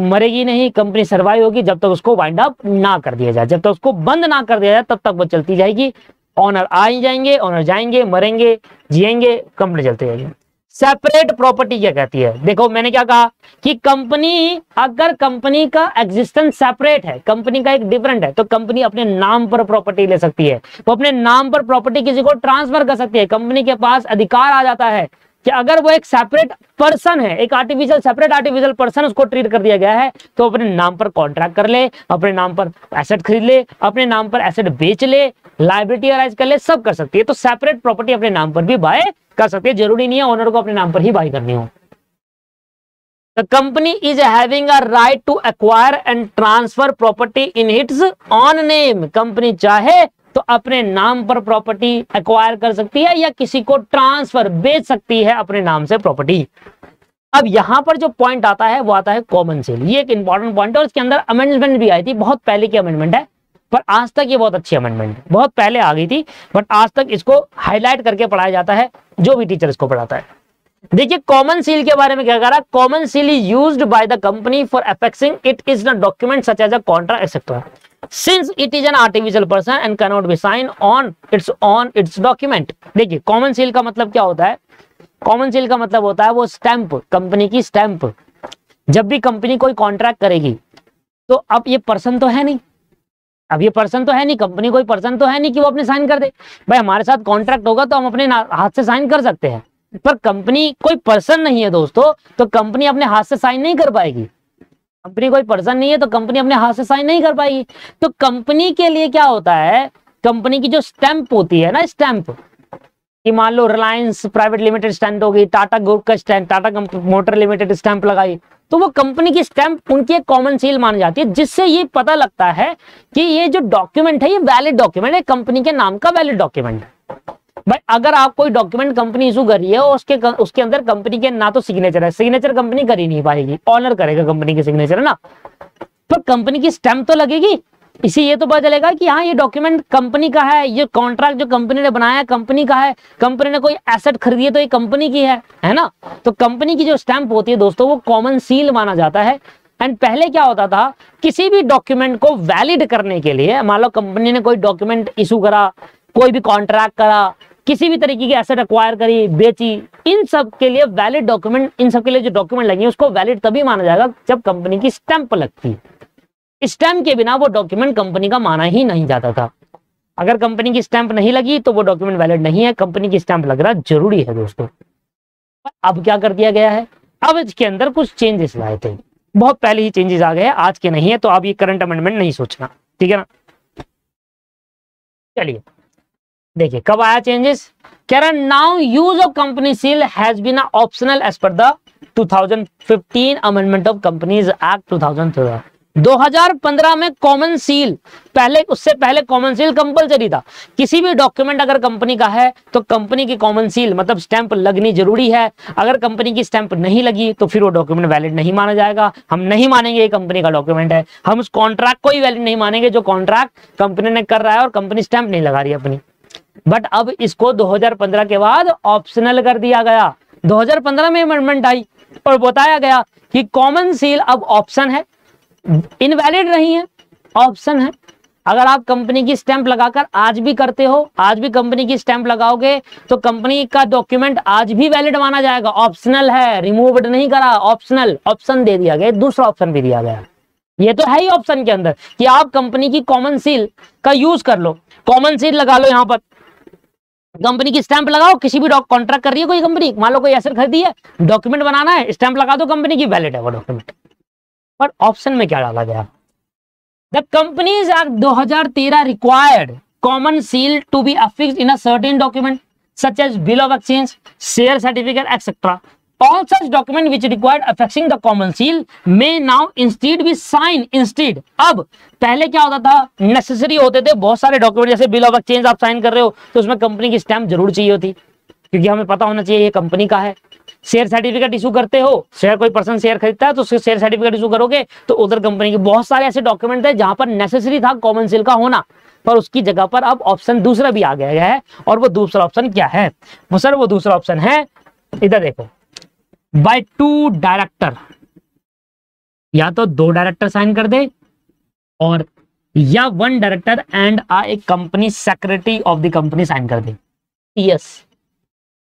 मरेगी नहीं, कंपनी सर्वाइव होगी जब तक उसको वाइंड अप ना कर दिया जाए, जब तक उसको बंद ना कर दिया जाए तब तक वो चलती जाएगी। ऑनर आ ही जाएंगे, ऑनर जाएंगे, मरेंगे, जिएंगे, कंपनी चलती जाएगी। सेपरेट प्रॉपर्टी क्या कहती है, देखो मैंने क्या कहा कि कंपनी, अगर कंपनी का एग्जिस्टेंस सेपरेट है, कंपनी का एक डिफरेंट है, तो कंपनी अपने नाम पर प्रॉपर्टी ले सकती है, वो अपने नाम पर प्रॉपर्टी किसी को ट्रांसफर कर सकती है। कंपनी के पास अधिकार आ जाता है कि अगर वो एक सेपरेट पर्सन है, एक सेपरेट आर्टिफिशियल पर्सन उसको ट्रीट कर दिया गया है, तो अपने नाम पर कॉन्ट्रैक्ट कर ले, अपने नाम पर एसेट खरीद ले, अपने नाम पर एसेट बेच ले, लायबिलिटी अराइज कर ले, सब कर सकती है। तो सेपरेट प्रॉपर्टी अपने नाम पर भी बाय कर सकती है, जरूरी नहीं है ऑनर को अपने नाम पर ही बाय करनी हो। The company is having a right to acquire and transfer property in its own name. Company चाहे तो अपने नाम पर प्रॉपर्टी एक्वायर कर सकती है या किसी को ट्रांसफर बेच सकती है अपने नाम से प्रॉपर्टी। अब यहां पर जो पॉइंट आता है वो आता है कॉमन सेल। ये एक इंपॉर्टेंट पॉइंट है और इसके अंदर अमेंडमेंट भी आई थी, बहुत पहले की अमेंडमेंट है, पर आज तक ये बहुत अच्छी अमेंडमेंट, बहुत पहले आ गई थी बट आज तक इसको हाईलाइट करके पढ़ाया जाता है जो भी टीचर इसको पढ़ाता है। देखिए कॉमन सील के बारे में क्या कह रहा है, common seal is used by the company for affixing it is on document such as a contract etcetera since it is an artificial person and can not be sign on its document. देखिए common seal का मतलब क्या होता है, common seal का मतलब होता है वो स्टैंप, कंपनी की स्टैंप। जब भी कंपनी कोई कॉन्ट्रैक्ट करेगी तो अब ये पर्सन तो है नहीं, अब ये पर्सन तो है नहीं, कंपनी कोई पर्सन तो है नहीं कि वो अपने साइन कर दे। भाई हमारे साथ कॉन्ट्रैक्ट होगा तो हम अपने हाथ से साइन कर सकते हैं, पर कंपनी कोई पर्सन नहीं है दोस्तों, तो कंपनी अपने हाथ से साइन नहीं कर पाएगी। कंपनी कोई पर्सन नहीं है तो कंपनी अपने हाथ से साइन नहीं कर पाएगी। तो कंपनी के लिए क्या होता है, कंपनी की जो स्टैंप होती है ना, स्टैंप कि मान लो रिलायंस प्राइवेट लिमिटेड स्टैंप होगी, टाटा ग्रुप का stamp, Tata motor limited stamp लगाई, तो वो कंपनी की स्टैंप उनकी एक कॉमन सील मानी जाती है, जिससे ये पता लगता है कि ये जो डॉक्यूमेंट है ये वैलिड डॉक्यूमेंट है, कंपनी के नाम का वैलिड डॉक्यूमेंट है। भाई अगर आप कोई डॉक्यूमेंट कंपनी इशू कर रही है और उसके अंदर कंपनी के ना तो सिग्नेचर है, सिग्नेचर कंपनी कर ही नहीं पाएगी, ऑनर करेगा कंपनी के सिग्नेचर है ना, तो कंपनी की स्टैंप तो लगेगी। इसी ये तो पता चलेगा कि हाँ ये डॉक्यूमेंट कंपनी का है, ये कॉन्ट्रैक्ट जो कंपनी ने बनाया है कंपनी का है, कंपनी ने कोई एसेट खरीदी है तो ये कंपनी की है ना। तो कंपनी की जो स्टैंप होती है दोस्तों वो कॉमन सील माना जाता है। एंड पहले क्या होता था, किसी भी डॉक्यूमेंट को वैलिड करने के लिए, मान लो कंपनी ने कोई डॉक्यूमेंट इशू करा, कोई भी कॉन्ट्रैक्ट करा, किसी भी तरीके की एसेट एक्वायर करी, बेची, इन सब के लिए वैलिड डॉक्यूमेंट, इन सब के लिए जो डॉक्यूमेंट लगे उसको वैलिड तभी माना जाएगा जब कंपनी की स्टैंप लगती। स्टैंप के बिना वो डॉक्यूमेंट कंपनी का माना ही नहीं जाता था। अगर कंपनी की स्टैंप नहीं लगी तो वो डॉक्यूमेंट वैलिड नहीं है, कंपनी की स्टैंप लगना जरूरी है दोस्तों। अब क्या कर दिया गया है, अब इसके अंदर कुछ चेंजेस लाए थे, बहुत पहले ही चेंजेस आ गए हैं, आज के नहीं है, तो अब ये करंट अमेंडमेंट नहीं सोचना, ठीक है ना। चलिए देखिए कब आया चेंजेस, कह रहा now use of company seal has been optional as per the 2015 amendment of companies act 2013। 2015 में कॉमन सील, पहले उससे पहले कॉमन सील कंपलसरी था। किसी भी डॉक्यूमेंट अगर कंपनी का है तो कंपनी की कॉमन सील मतलब स्टैंप लगनी जरूरी है। अगर कंपनी की स्टैंप नहीं लगी तो फिर वो डॉक्यूमेंट वैलिड नहीं माना जाएगा। हम नहीं मानेंगे ये कंपनी का डॉक्यूमेंट है, हम उस कॉन्ट्रैक्ट को ही वैलिड नहीं मानेंगे जो कॉन्ट्रैक्ट कंपनी ने कर रहा है और कंपनी स्टैंप नहीं लगा रही है अपनी। बट अब इसको 2015 के बाद ऑप्शनल कर दिया गया। 2015 में अमेंडमेंट आई और बताया गया कि कॉमन सील अब ऑप्शन है, इनवैलिड नहीं है, ऑप्शन है। अगर आप कंपनी की स्टैंप लगाकर आज भी करते हो, आज भी कंपनी की स्टैंप लगाओगे तो कंपनी का डॉक्यूमेंट आज भी वैलिड माना जाएगा। ऑप्शनल है, रिमूव्ड नहीं करा, ऑप्शनल, ऑप्शन दे दिया गया, दूसरा ऑप्शन भी दिया गया। ये तो है ही ऑप्शन के अंदर कि आप कंपनी की कॉमन सील का यूज कर लो, कॉमन सील लगा लो, यहां पर कंपनी की स्टैंप लगाओ। किसी भी कॉन्ट्रैक्ट कर रही है कोई कंपनी, मान लो कोई एसेट खरीदी है, डॉक्यूमेंट बनाना है, स्टैंप लगा दो कंपनी की, वैलिड है वो डॉक्यूमेंट। पर ऑप्शन में क्या डाला गया? The companies act 2013 required common seal to be affixed in a certain document such as bill of exchange, share certificate etcetera. All such document which required affixing the common seal may now instead be signed instead। अब पहले क्या होता था, necessary होते थे बहुत सारे document, जैसे बिल ऑफ एक्सचेंज आप साइन कर रहे हो तो उसमें कंपनी की स्टैंप जरूर चाहिए होती, क्योंकि हमें पता होना चाहिए ये कंपनी का है। शेयर सर्टिफिकेट इशू करते हो, शेयर कोई पर्सन शेयर खरीदता है तो उसके शेयर सर्टिफिकेट इशू करोगे तो उधर कंपनी के बहुत सारे ऐसे डॉक्यूमेंट थे जहां पर नेसेसरी था कॉमन सील का होना, पर उसकी जगह पर अब ऑप्शन दूसरा भी आ गया है। और वो दूसरा ऑप्शन क्या है? वो सर वो दूसरा ऑप्शन है, इधर देखो, बाय टू डायरेक्टर, या तो दो डायरेक्टर साइन कर दे और या one director and a company secretary of the company sign कर दे। यस,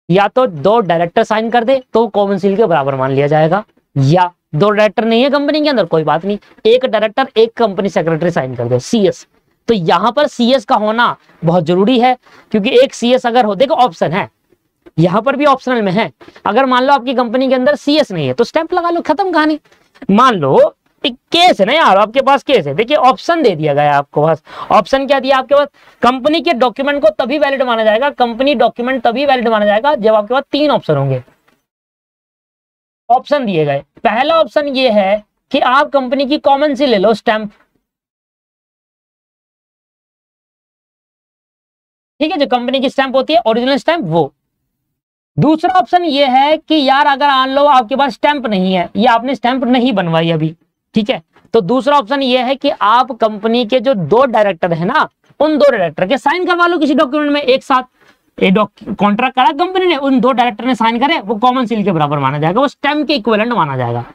या तो दो डायरेक्टर साइन कर दे तो कॉमन सील के बराबर मान लिया जाएगा, या दो डायरेक्टर नहीं है कंपनी के अंदर, कोई बात नहीं, एक डायरेक्टर एक कंपनी सेक्रेटरी साइन कर दे, सीएस। तो यहां पर सीएस का होना बहुत जरूरी है, क्योंकि एक सीएस अगर हो, देखो ऑप्शन है, यहां पर भी ऑप्शनल में है। अगर मान लो आपकी कंपनी के अंदर सीएस नहीं है तो स्टैंप लगा लो, खत्म कहानी। मान लो एक केस है ना यार, आपके पास केस है, देखिए ऑप्शन दे दिया गया आपको पास। ऑप्शन क्या दिया आपके पास? कंपनी के डॉक्यूमेंट को तभी वैलिड माना जाएगा, कंपनी डॉक्यूमेंट तभी वैलिड माना जाएगा जब आपके पास तीन ऑप्शन होंगे। ऑप्शन दिए गए, पहला ऑप्शन ये है कि आप कंपनी की कॉमन सील ले लो, स्टैंप, ठीक है, जो कंपनी की स्टैंप होती है ओरिजिनल स्टैंप वो। दूसरा ऑप्शन ये है कि यार अगर मान लो आपके पास स्टैंप नहीं है या आपने स्टैंप नहीं बनवाई अभी, ठीक है, तो दूसरा ऑप्शन ये है कि आप कंपनी के जो दो डायरेक्टर है ना, उन दो डायरेक्टर के साइन करवा लो किसी डॉक्यूमेंट में एक साथ। कॉन्ट्रैक्ट करा कंपनी ने, उन दो डायरेक्टर ने साइन करे, वो कॉमन सील के बराबर माना जाएगा, वो स्टैंप के इक्विवेलेंट माना जाएगा।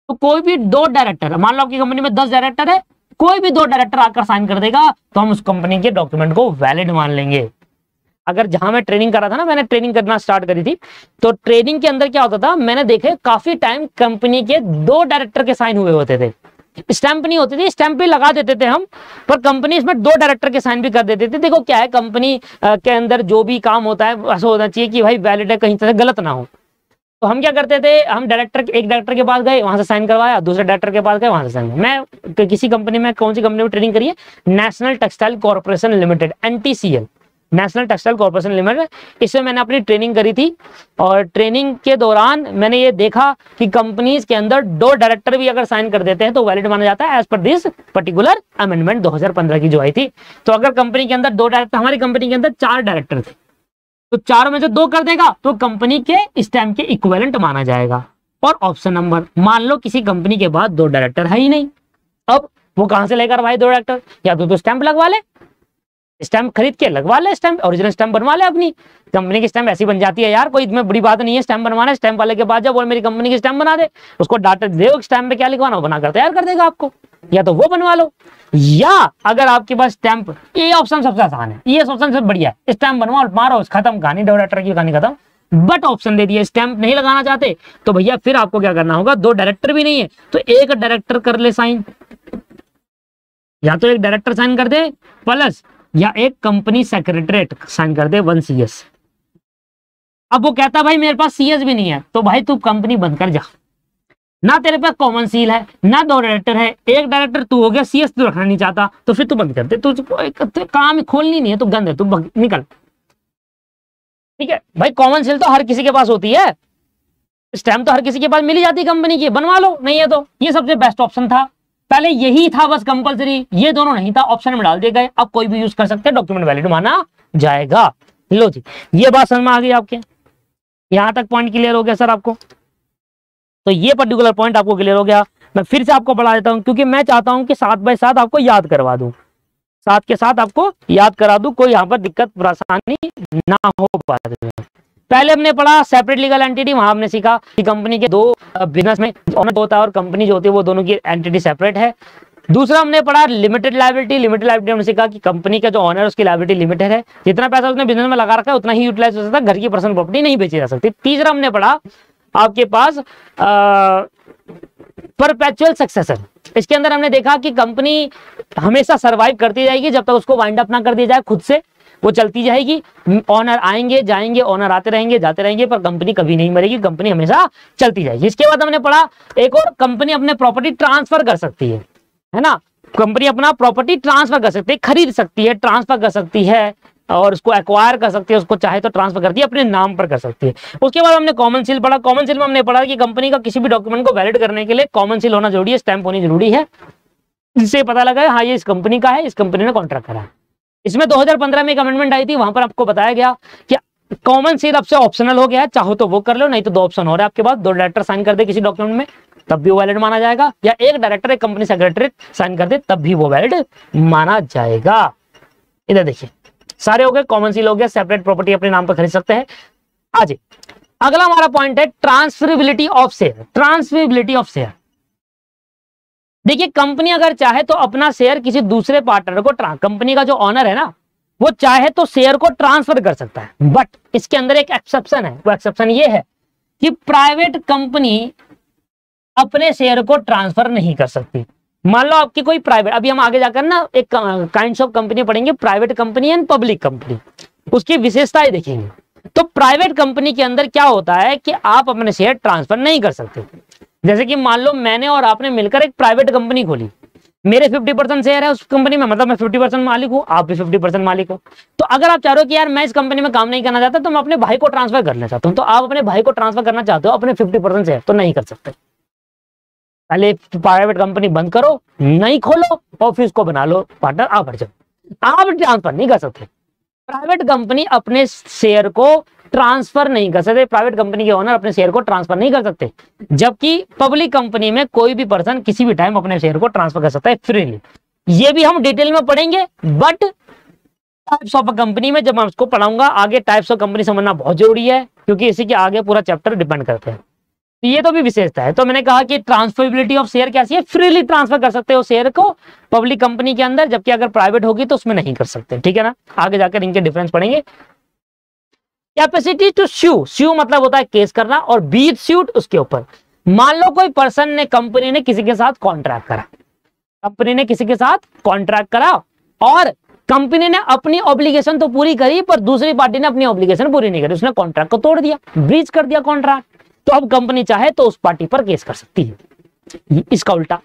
तो कोई भी दो डायरेक्टर, मान लो आपकी कंपनी में 10 डायरेक्टर है, कोई भी दो डायरेक्टर आकर साइन कर देगा तो हम उस कंपनी के डॉक्यूमेंट को वैलिड मान लेंगे। अगर जहां मैं ट्रेनिंग कर रहा था ना, मैंने ट्रेनिंग करना स्टार्ट करी थी, तो ट्रेनिंग के अंदर क्या होता था, मैंने देखे काफी टाइम कंपनी के दो डायरेक्टर के साइन हुए होते थे, स्टैंप नहीं होती थी, स्टैंप भी लगा देते थे हम, पर कंपनी इसमें दो डायरेक्टर के साइन भी कर देते थे। देखो क्या है, कंपनी के अंदर जो भी काम होता है ऐसा होना चाहिए कि भाई वैलिड है, कहीं से गलत ना हो। तो हम क्या करते थे, हम डायरेक्टर, एक डायरेक्टर के पास गए, वहां से साइन करवाया, दूसरे डायरेक्टर के पास गए, वहां से साइन। मैं किसी कंपनी में, कौन सी कंपनी में ट्रेनिंग करी है, national textile corporation limited, NTCL, national textile corporation limited, इसमें मैंने अपनी ट्रेनिंग करी थी। और ट्रेनिंग के दौरान मैंने ये देखा कि कंपनीज के अंदर दो डायरेक्टर भी अगर साइन कर देते हैं तो वैलिड माना जाता है, as per this particular amendment 2015 की जो आई थी। तो अगर कंपनी के अंदर दो डायरेक्टर, हमारी कंपनी के अंदर 4 डायरेक्टर थे, तो 4 में से 2 कर देगा तो कंपनी के स्टैंप के इक्विवेलेंट माना जाएगा। और ऑप्शन नंबर, मान लो किसी कंपनी के बाद 2 डायरेक्टर है ही नहीं, अब वो कहां से लेकर भाई 2 डायरेक्टर, या तो स्टैंप लगवा ले, स्टैंप खरीद के लगवा ले, स्टैंप ओरिजिनल स्टैंप बनवा ले, अपनी कंपनी की स्टैंप ऐसी बन जाती है यार, कोई इसमें बड़ी बात नहीं है स्टैंप बनवाना। स्टैंप वाले के पास जब बोल मेरी कंपनी की स्टैंप बना दे, उसको डाटा दे, स्टैंप पे क्या लिखवाना वो बनाकर तैयार कर देगा आपको, या तो वो बनवा लो। या अगर आपके पास स्टैंप, ये ऑप्शन सबसे आसान है, ये ऑप्शन सबसे बढ़िया है, स्टैंप बनवाओ मारो खत्म कहानी, 2 डायरेक्टर की कहानी खत्म। बट ऑप्शन दे दिया स्टैंप नहीं लगाना चाहते तो भैया फिर आपको क्या करना होगा, 2 डायरेक्टर भी नहीं है तो एक डायरेक्टर कर ले साइन, या तो एक डायरेक्टर साइन कर दे प्लस या एक कंपनी सेक्रेटरीट साइन कर दे 1 CS। अब वो कहता भाई मेरे पास CS भी नहीं है, तो भाई तू कंपनी बंद कर जा, ना तेरे पास कॉमन सील है, ना 2 डायरेक्टर है, एक डायरेक्टर तू हो गया, CS तू रखना नहीं चाहता, तो फिर तू बंद कर दे, तू काम खोलनी नहीं है, तू गंद है, तू निकल। ठीक है भाई, कॉमन सील तो हर किसी के पास होती है, स्टैंप तो हर किसी के पास मिल ही जाती है कंपनी की, बनवा लो, नहीं है तो ये सबसे बेस्ट ऑप्शन था। पहले यही था बस कंपलसरी, ये दोनों नहीं था, ऑप्शन में डाल दिए गए, अब कोई भी यूज कर सकते हैं, डॉक्यूमेंट वैलिड माना जाएगा। लो जी, ये बात समझ में आ गई आपके, यहां तक पॉइंट क्लियर हो गया सर आपको? तो ये पर्टिकुलर पॉइंट आपको क्लियर हो गया। मैं फिर से आपको पढ़ा देता हूं, क्योंकि मैं चाहता हूं कि 7 बाय 7 आपको याद करवा दूं, साथ के साथ आपको याद करा दूं, कोई यहाँ पर दिक्कत परेशानी ना हो बाद में। पहले हमने पढ़ा सेपरेट लीगल एंटिटी, वहां हमने सीखा कि कंपनी के दो बिजनेस में ओनर होता है और कंपनी जो होती है वो दोनों की एंटिटी सेपरेट है। दूसरा हमने पढ़ा लिमिटेड लायबिलिटी, लिमिटेड लायबिलिटी हमने सीखा कि कंपनी का जो ओनर है उसकी लायबिलिटी लिमिटेड है, जितना पैसा उसने बिजनेस में लगा रखा है उतना ही यूटिलाइज हो सकता है, घर की पर्सनल प्रॉपर्टी नहीं बेची जा सकती। तीसरा हमने पढ़ा आपके पास परपेचुअल सक्सेशन, इसके अंदर हमने देखा कि कंपनी हमेशा सरवाइव करती जाएगी जब तक उसको वाइंड अप ना कर दिया जाए, खुद से वो चलती जाएगी, ओनर आएंगे जाएंगे, ओनर आते रहेंगे जाते रहेंगे, पर कंपनी कभी नहीं मरेगी, कंपनी हमेशा चलती जाएगी। इसके बाद हमने पढ़ा एक और, कंपनी अपने प्रॉपर्टी ट्रांसफर कर सकती है ना, कंपनी अपना प्रॉपर्टी ट्रांसफर कर सकती है, खरीद सकती है, ट्रांसफर कर सकती है और उसको एक्वायर कर सकती है, उसको चाहे तो ट्रांसफर करती है, अपने नाम पर कर सकती है। उसके बाद हमने कॉमन सील पढ़ा, कॉमन सील में हमने पढ़ा कि कंपनी का किसी भी डॉक्यूमेंट को वैलिड करने के लिए कॉमन सील होना जरूरी है, स्टैंप होनी जरूरी है, जिससे पता लगा हाँ ये इस कंपनी का है, इस कंपनी ने कॉन्ट्रैक्ट करा है। इसमें 2015 में एक अमेंडमेंट आई थी, वहां पर आपको बताया गया कि कॉमन सील अब से ऑप्शनल हो गया है, चाहो तो वो कर लो, नहीं तो 2 ऑप्शन हो रहा है आपके पास, 2 डायरेक्टर साइन कर दे किसी डॉक्यूमेंट में तब भी वो वैलिड माना जाएगा, या एक डायरेक्टर एक कंपनी सेक्रेटरी साइन कर दे तब भी वो वैलिड माना जाएगा। इधर देखिए सारे हो गए, कॉमन सील हो गया, सेपरेट प्रॉपर्टी अपने नाम पर खरीद सकते हैं। आज अगला हमारा पॉइंट है transferability of share, transferability of share. देखिए कंपनी अगर चाहे तो अपना शेयर किसी दूसरे पार्टनर को, कंपनी का जो ऑनर है ना वो चाहे तो शेयर को ट्रांसफर कर सकता है, बट इसके अंदर एक एक्सेप्शन है, वो एक्सेप्शन ये है कि प्राइवेट कंपनी अपने शेयर को ट्रांसफर नहीं कर सकती। मान लो आपकी कोई प्राइवेट, अभी हम आगे जाकर ना एक काइंड्स ऑफ कंपनी पढ़ेंगे, private company and public company, उसकी विशेषताएं देखेंगे। तो प्राइवेट कंपनी के अंदर क्या होता है कि आप अपने शेयर ट्रांसफर नहीं कर सकते। जैसे कि मान लो मैंने और आपने मिलकर एक प्राइवेट कंपनी खोली, मेरे 50% शेयर है उस कंपनी में, मतलब मैं 50% मालिक हूं, आप भी 50% मालिक हो। तो अगर आप चाह रहे हो कि यार मैं इस कंपनी में काम नहीं करना चाहता, तो मैं अपने भाई को ट्रांसफर करना चाहता हूं, तो आप अपने भाई को ट्रांसफर करना चाहते हो अपने 50% शेयर, तो नहीं कर सकते। पहले प्राइवेट कंपनी बंद करो, नहीं खोलो, ऑफिस को बना लो पार्टनर, आप बढ़ जाओ, आप ट्रांसफर नहीं कर सकते। प्राइवेट कंपनी अपने शेयर को ट्रांसफर नहीं कर सकते, प्राइवेट कंपनी के ओनर अपने शेयर को ट्रांसफर नहीं कर सकते, जबकि पब्लिक कंपनी में कोई भी पर्सन किसी भी टाइम अपने शेयर को ट्रांसफर कर सकता है फ्रीली। ये भी हम डिटेल में पढ़ेंगे, बट टाइप्स ऑफ कंपनी में जब मैं उसको पढ़ाऊंगा आगे, टाइप्स ऑफ कंपनी समझना बहुत जरूरी है, क्योंकि इसी के आगे पूरा चैप्टर डिपेंड करते हैं। ये तो भी विशेषता है। तो मैंने कहा कि ट्रांसफरेबिलिटी ऑफ शेयर कैसी है, फ्रीली ट्रांसफर कर सकते हो शेयर को पब्लिक कंपनी के अंदर, जबकि अगर प्राइवेट होगी तो उसमें नहीं कर सकते, ठीक है ना। आगे जाकर इनके डिफरेंस पढ़ेंगे। कैपेसिटी टू स्यू, स्यू मतलब होता है केस करना, और बीट सूट उसके ऊपर। मान लो कोई पर्सन ने, कंपनी ने किसी के साथ कॉन्ट्रैक्ट करा, कंपनी ने किसी के साथ कॉन्ट्रैक्ट करा और कंपनी ने अपनी ऑब्लिगेशन तो पूरी करी, पर दूसरी पार्टी ने अपनी ऑब्लिगेशन पूरी नहीं करी, उसने कॉन्ट्रैक्ट को तोड़ दिया, ब्रीच कर दिया कॉन्ट्रैक्ट, तो अब कंपनी चाहे तो उस पार्टी पर केस कर सकती है। इसका उल्टा,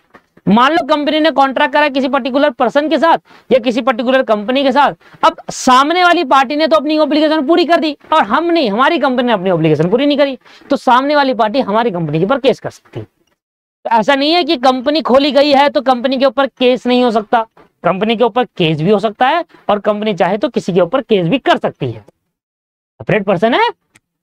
मान लो कंपनी ने कॉन्ट्रैक्ट करा किसी पर्टिकुलर पर्सन के साथ या किसी पर्टिकुलर कंपनी के साथ, अब सामने वाली पार्टी ने तो अपनी ऑब्लिगेशन पूरी कर दी और हम नहीं, हमारी कंपनी ने अपनी ऑब्लिगेशन पूरी नहीं करी, तो सामने वाली पार्टी हमारी कंपनी के ऊपर केस कर सकती है। तो ऐसा नहीं है कि कंपनी खोली गई है तो कंपनी के ऊपर केस नहीं हो सकता, कंपनी के ऊपर केस भी हो सकता है, और कंपनी चाहे तो किसी के ऊपर केस भी कर सकती है, सेपरेट पर्सन है।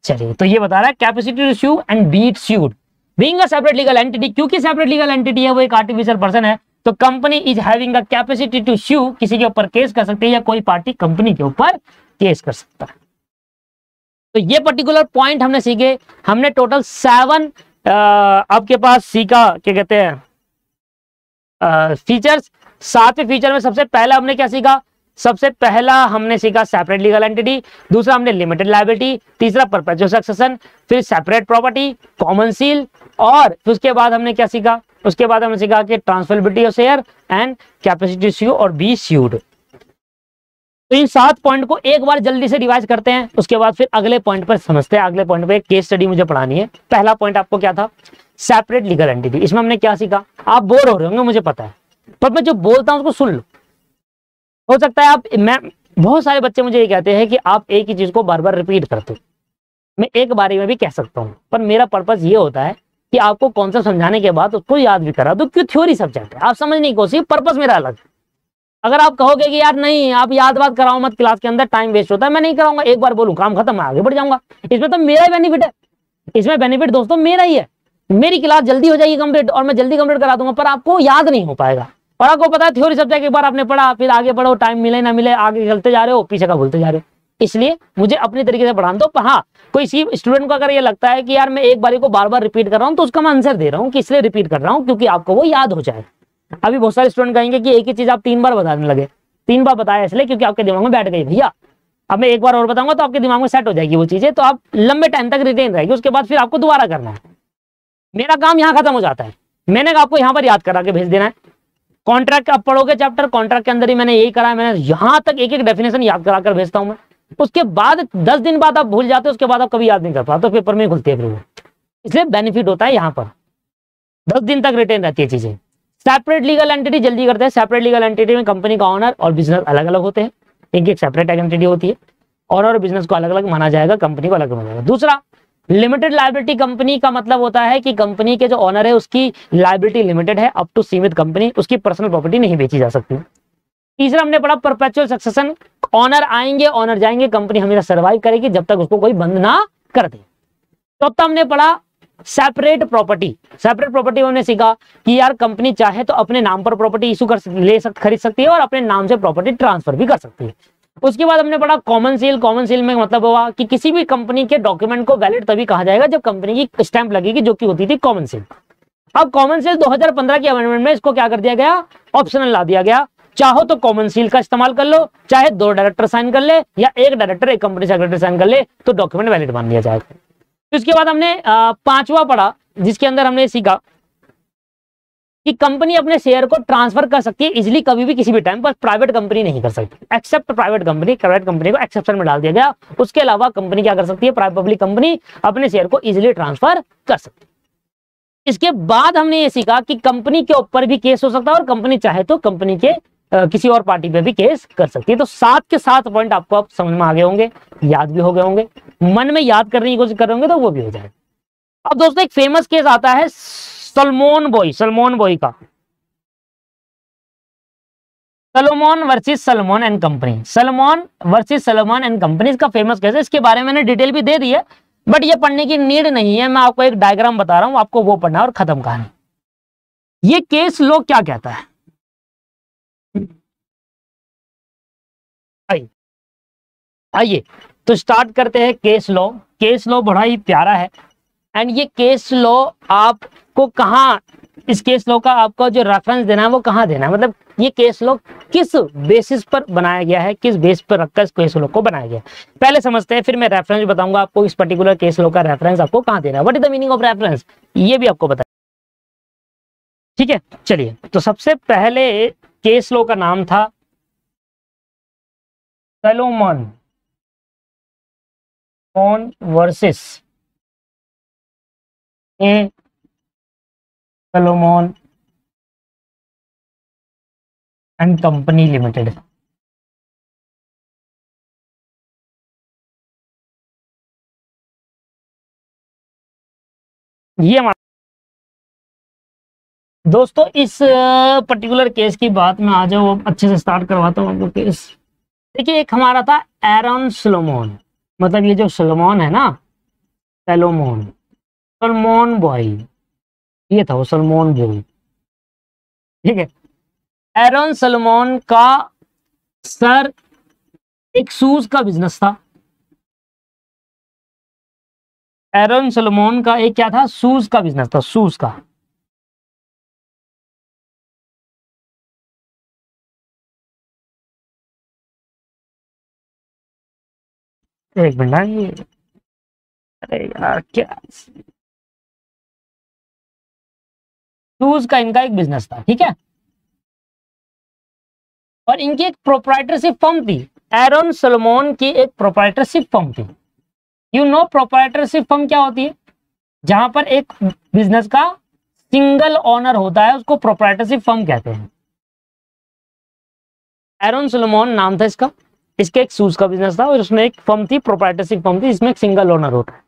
चलिए, तो ये बता रहा है capacity to sue and be sued being a separate legal entity, क्योंकि सेपरेट लीगल एंटिटी है, वो एक आर्टिफिशियल पर्सन है, तो company is having a capacity to sue, किसी के ऊपर केस कर सकती है या कोई पार्टी कंपनी के ऊपर केस कर सकता है। तो ये पर्टिकुलर पॉइंट हमने सीखे, हमने टोटल 7 आपके पास सीखा, क्या कहते हैं फीचर्स। 7वें फीचर में सबसे पहला हमने क्या सीखा, सबसे पहला हमने सीखा सेपरेट लीगल एंटिटी, दूसरा हमने लिमिटेड लायबिलिटी, तीसरा परपेचुअल सक्सेशन, फिर सेपरेट प्रॉपर्टी, कॉमन सील, और उसके बाद हमने क्या सीखा, उसके बाद हमने सीखा कि transferability of share and capacity sue और बी स्यूड। तो इन 7 पॉइंट को एक बार जल्दी से रिवाइज करते हैं, उसके बाद फिर अगले पॉइंट पर समझते हैं। अगले पॉइंट पे एक केस स्टडी मुझे पढ़ानी है। पहला पॉइंट आपको क्या था, सेपरेट लीगल एंटिटी। इसमें हमने क्या सीखा, आप बोर हो रहे होंगे मुझे पता है, पर मैं जो बोलता हूं उसको सुन लो। हो सकता है आप, मैं, बहुत सारे बच्चे मुझे ये कहते हैं कि आप एक ही चीज को बार बार रिपीट करते हो। मैं एक बारी में भी कह सकता हूं, पर मेरा पर्पस ये होता है कि आपको कॉन्सेप्ट समझाने के बाद उसको याद भी करा दो, क्यों थ्योरी सब्जेक्ट है, आप समझने की कोशिश, पर्पस मेरा अलग। अगर आप कहोगे कि यार नहीं आप याद बात कराओ मत क्लास के अंदर, टाइम वेस्ट होता है, मैं नहीं कराऊंगा, एक बार बोलूं काम खत्म, मैं आगे बढ़ जाऊंगा, इसमें तो मेरा ही बेनिफिट है, इसमें बेनिफिट दोस्तों मेरा ही है, मेरी क्लास जल्दी हो जाएगी कंप्लीट और मैं जल्दी कंप्लीट करा दूंगा, पर आपको याद नहीं हो पाएगा। और आपको पता है थ्योरी सब्जेक्ट एक बार आपने पढ़ा, फिर आगे बढ़ो, टाइम मिले ना मिले आगे चलते जा रहे हो, पीछे का भूलते जा रहे हो, इसलिए मुझे अपने तरीके से पढ़ाना। तो हाँ, कोई सी स्टूडेंट को अगर ये लगता है कि यार मैं एक बारी को बार बार रिपीट कर रहा हूँ, तो उसका मैं आंसर दे रहा हूँ कि इसलिए रिपीट कर रहा हूँ क्योंकि आपको वो याद हो जाए। अभी बहुत सारे स्टूडेंट कहेंगे कि एक ही चीज आप 3 बार बताने लगे, 3 बार बताया इसलिए क्योंकि आपके दिमाग में बैठ गई भैया, अब मैं एक बार और बताऊंगा तो आपके दिमाग में सेट हो जाएगी वो चीजें, तो आप लंबे टाइम तक रिटेन रहेगी, उसके बाद फिर आपको दोबारा करना है। मेरा काम यहाँ खत्म हो जाता है, मैंने आपको यहाँ पर याद करा के भेज देना है। कॉन्ट्रैक्ट आप पढ़ोगे चैप्टर, कॉन्ट्रैक्ट के अंदर ही मैंने यही करा है, मैंने यहाँ तक एक एक डेफिनेशन याद करा कर भेजता हूँ मैं। उसके बाद 10 दिन बाद आप भूल जाते हो, उसके बाद आप कभी याद नहीं कर पाते, तो पेपर में खुलती है फिर वो, इसलिए बेनिफिट होता है यहाँ पर 10 दिन तक रिटेन रहती है चीजें। सेपरेट लीगल एंटिटी जल्दी करते हैं, सेपरेट लीगल एंटिटी में कंपनी का ऑनर और बिजनेस अलग अलग होते हैं, एक सेपरेट एंटिटी होती है, ऑनर और बिजनेस को अलग अलग माना जाएगा, कंपनी को अलग माना जाएगा। दूसरा, लिमिटेड लायबिलिटी कंपनी का मतलब होता है कि कंपनी के जो ऑनर है उसकी लायबिलिटी लिमिटेड है, अप टू सीमित कंपनी, उसकी पर्सनल प्रॉपर्टी नहीं बेची जा सकती। तीसरा हमने पढ़ा परपेचुअल सक्सेशन, ऑनर आएंगे ऑनर जाएंगे, कंपनी हमेशा सर्वाइव करेगी जब तक उसको कोई बंद ना कर दे। चौथा हमने पढ़ा सेपरेट प्रॉपर्टी, सेपरेट प्रॉपर्टी हमने सीखा कि यार कंपनी चाहे तो अपने नाम पर प्रॉपर्टी इशू खरीद सकती है और अपने नाम से प्रॉपर्टी ट्रांसफर भी कर सकती है। उसके बाद हमने पढ़ा कॉमन सील, कॉमन सील में मतलब हुआ कि किसी भी कंपनी के डॉक्यूमेंट को वैलिड तभी कहा जाएगा जब कंपनी की स्टैंप लगेगी, जो कि होती थी कॉमन सील। अब कॉमन सील 2015 की अमेंडमेंट में इसको क्या कर दिया गया, ऑप्शनल ला दिया गया, चाहो तो कॉमन सील का इस्तेमाल कर लो, चाहे 2 डायरेक्टर साइन कर ले या 1 डायरेक्टर एक कंपनी सेक्रेटरी साइन कर ले तो डॉक्यूमेंट वैलिड मान लिया जाएगा। उसके बाद हमने 5वां पढ़ा जिसके अंदर हमने सीखा कि कंपनी अपने शेयर को ट्रांसफर कर सकती है इजिली कभी भी किसी भी टाइम, पर प्राइवेट कंपनी नहीं कर सकती, except private company, private company को एक्सेप्शन में डाल दिया गया। उसके अलावा कंपनी क्या कर सकती है, प्राइवेट पब्लिक कंपनी अपने शेयर को इजिली ट्रांसफर कर सकती है। इसके बाद हमने ये सीखा कि कंपनी के ऊपर भी केस हो सकता है और कंपनी चाहे तो कंपनी के किसी और पार्टी पे भी केस कर सकती है। तो 7 के 7 पॉइंट आपको आप समझ में आ गए होंगे, याद भी हो गए होंगे, मन में याद करने की कोशिश कर रहे होंगे तो वो भी हो जाएगा। अब दोस्तों एक फेमस केस आता है सलमोन बॉय का, Salomon versus Salomon and company, Salomon versus Salomon and company, इसका फेमस केस है, इसके बारे में मैंने डिटेल भी दे दी है, बट ये पढ़ने की नीड नहीं है, मैं आपको एक डायग्राम बता रहा हूं, आपको वो पढ़ना है और खत्म कहानी। ये केस लॉ क्या कहता है, आइए तो स्टार्ट करते हैं केस लॉ। केस लॉ बड़ा ही प्यारा है एंड ये केस लॉ आपको कहाँ, इस केस लॉ का आपको जो रेफरेंस देना है वो कहाँ देना है, मतलब ये केस लॉ किस बेसिस पर बनाया गया है, किस बेस पर रखकर इस केस लॉ को बनाया गया है, पहले समझते हैं, फिर मैं रेफरेंस बताऊंगा आपको इस पर्टिकुलर केस लॉ का रेफरेंस आपको कहाँ देना है, what is the meaning of reference, ये भी आपको बताया। ठीक है, चलिए तो सबसे पहले केस लॉ का नाम था Salomon versus Salomon and company limited. ये हमारा दोस्तों इस पर्टिकुलर केस की बात में आ जाओ, अच्छे से स्टार्ट करवाता हूँ आपको केस। देखिए एक हमारा था एरन सोलोमन, मतलब ये जो सोलोमन है ना, सलमोन बॉय, ये था वो सलमोन बॉय, ठीक है। एरन सोलोमन का सर एक शूज का बिजनेस था, एरन सोलोमन का एक क्या था, शूज का बिजनेस था, शूज का। एक मिनट, अरे यार क्या, शूज का इनका एक बिजनेस था, ठीक है, और इनकी एक प्रोप्राइटरशिप फर्म थी, एरन सोलोमन की एक प्रोप्राइटरशिप फर्म थी। यू नो प्रोप्राइटरशिप फर्म क्या होती है, जहां पर एक बिजनेस का सिंगल ओनर होता है उसको प्रोप्राइटरशिप फर्म कहते हैं। एरन सोलोमन नाम था इसका, इसके एक शूज का बिजनेस था और उसमें एक फर्म थी, प्रोप्राइटरशिप फर्म थी जिसमें एक सिंगल ओनर होता है।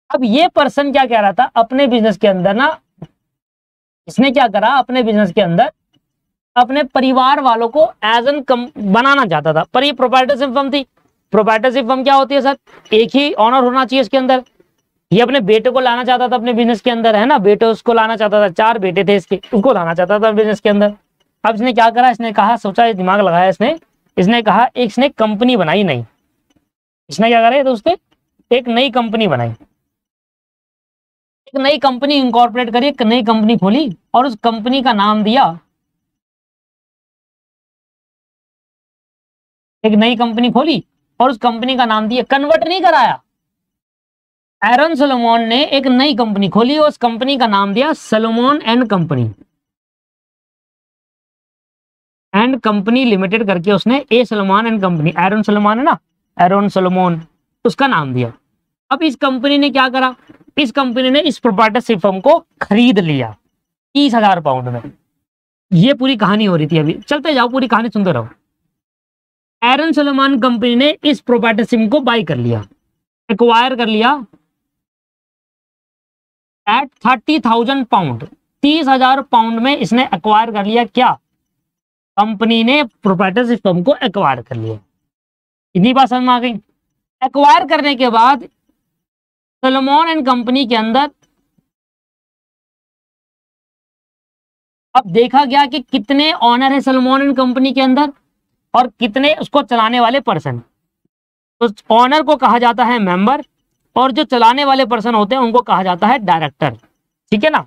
अब ये पर्सन क्या कह रहा था अपने बिजनेस के अंदर ना, इसने क्या करा अपने बिजनेस के अंदर अपने परिवार वालों को एज एन बनाना चाहता था, पर ये प्रोप्राइटरशिप फर्म थी। प्रोप्राइटरशिप फर्म क्या होती है सर, एक ही ऑनर होना चाहिए इसके अंदर। ये अपने बेटे को लाना चाहता था अपने बिजनेस के अंदर, है ना, बेटे उसको लाना चाहता था, 4 बेटे थे इसके, उसको लाना चाहता था बिजनेस के अंदर। अब इसने क्या करा, इसने कहा, सोचा, दिमाग लगाया इसने कहा, इसने कंपनी बनाई नहीं, इसने क्या करा दोस्तों, एक नई कंपनी बनाई, एक नई कंपनी इंकॉर्पोरेट करी, एक नई कंपनी खोली और उस कंपनी का नाम दिया, एक नई कंपनी खोली और उस कंपनी का नाम दिया, कन्वर्ट नहीं कराया। एरन सोलोमन ने एक नई कंपनी खोली और उस कंपनी का नाम दिया सोलोमन एंड कंपनी लिमिटेड करके उसने A Salomon and company, Aron Salomon है ना, एरन सोलोमन, उसका नाम दिया। अब इस कंपनी ने क्या करा, इस कंपनी ने इस प्रोप्राइटरशिप फर्म को खरीद लिया 30,000 पाउंड में। ये पूरी कहानी हो रही थी, अभी चलते जाओ, पूरी कहानी सुनते रहो। एरन सोलोमन कंपनी ने इस प्रोप्राइटरशिप को बाय कर लिया, एक्वायर कर लिया एट 30,000 पाउंड, 30,000 पाउंड में इसने एक्वायर कर लिया। क्या, कंपनी ने प्रोप्राइटरशिप फर्म को एक्वायर कर लिया। इतनी बात समझ में आ गई। एक्वायर करने के बाद सोलोमन एंड कंपनी के अंदर अब देखा गया कि कितने ऑनर है सोलोमन एंड कंपनी के अंदर और कितने उसको चलाने वाले पर्सन। तो ऑनर को कहा जाता है मेंबर और जो चलाने वाले पर्सन होते हैं उनको कहा जाता है डायरेक्टर। ठीक है ना।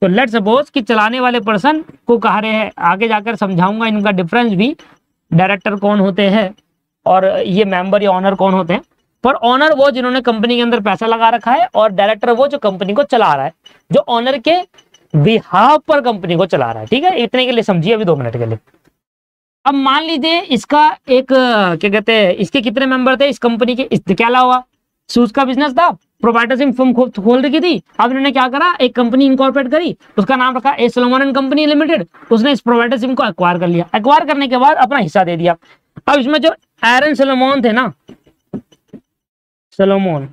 तो लेट्स सपोज कि चलाने वाले पर्सन को कहा रहे हैं, आगे जाकर समझाऊंगा इनका डिफरेंस भी, डायरेक्टर कौन होते हैं और ये मेंबर या ऑनर कौन होते हैं। पर ऑनर वो जिन्होंने कंपनी के अंदर पैसा लगा रखा है और डायरेक्टर वो जो कंपनी को चला रहा है, जो ऑनर के बिहाफ पर कंपनी को चला रहा है। ठीक है, इतने के लिए समझिए अभी 2 मिनट के लिए। अब मान लीजिए इसका एक क्या कहते हैं, इसके कितने मेंबर थे इस कंपनी के, क्या हुआ, शूज का बिजनेस था, प्रोप्राइटरशिप फर्म खोल रखी थी। अब इन्होंने क्या करा, एक कंपनी इंकॉर्पोरेट करी, उसका नाम रखा ए सोलोमन एंड कंपनी लिमिटेड। उसने इस प्रोप्राइटरशिप को एक्वायर कर लिया, एक्वायर करने के बाद अपना हिस्सा दे दिया। अब इसमें जो एरन सोलोमन थे ना, सोलोमन,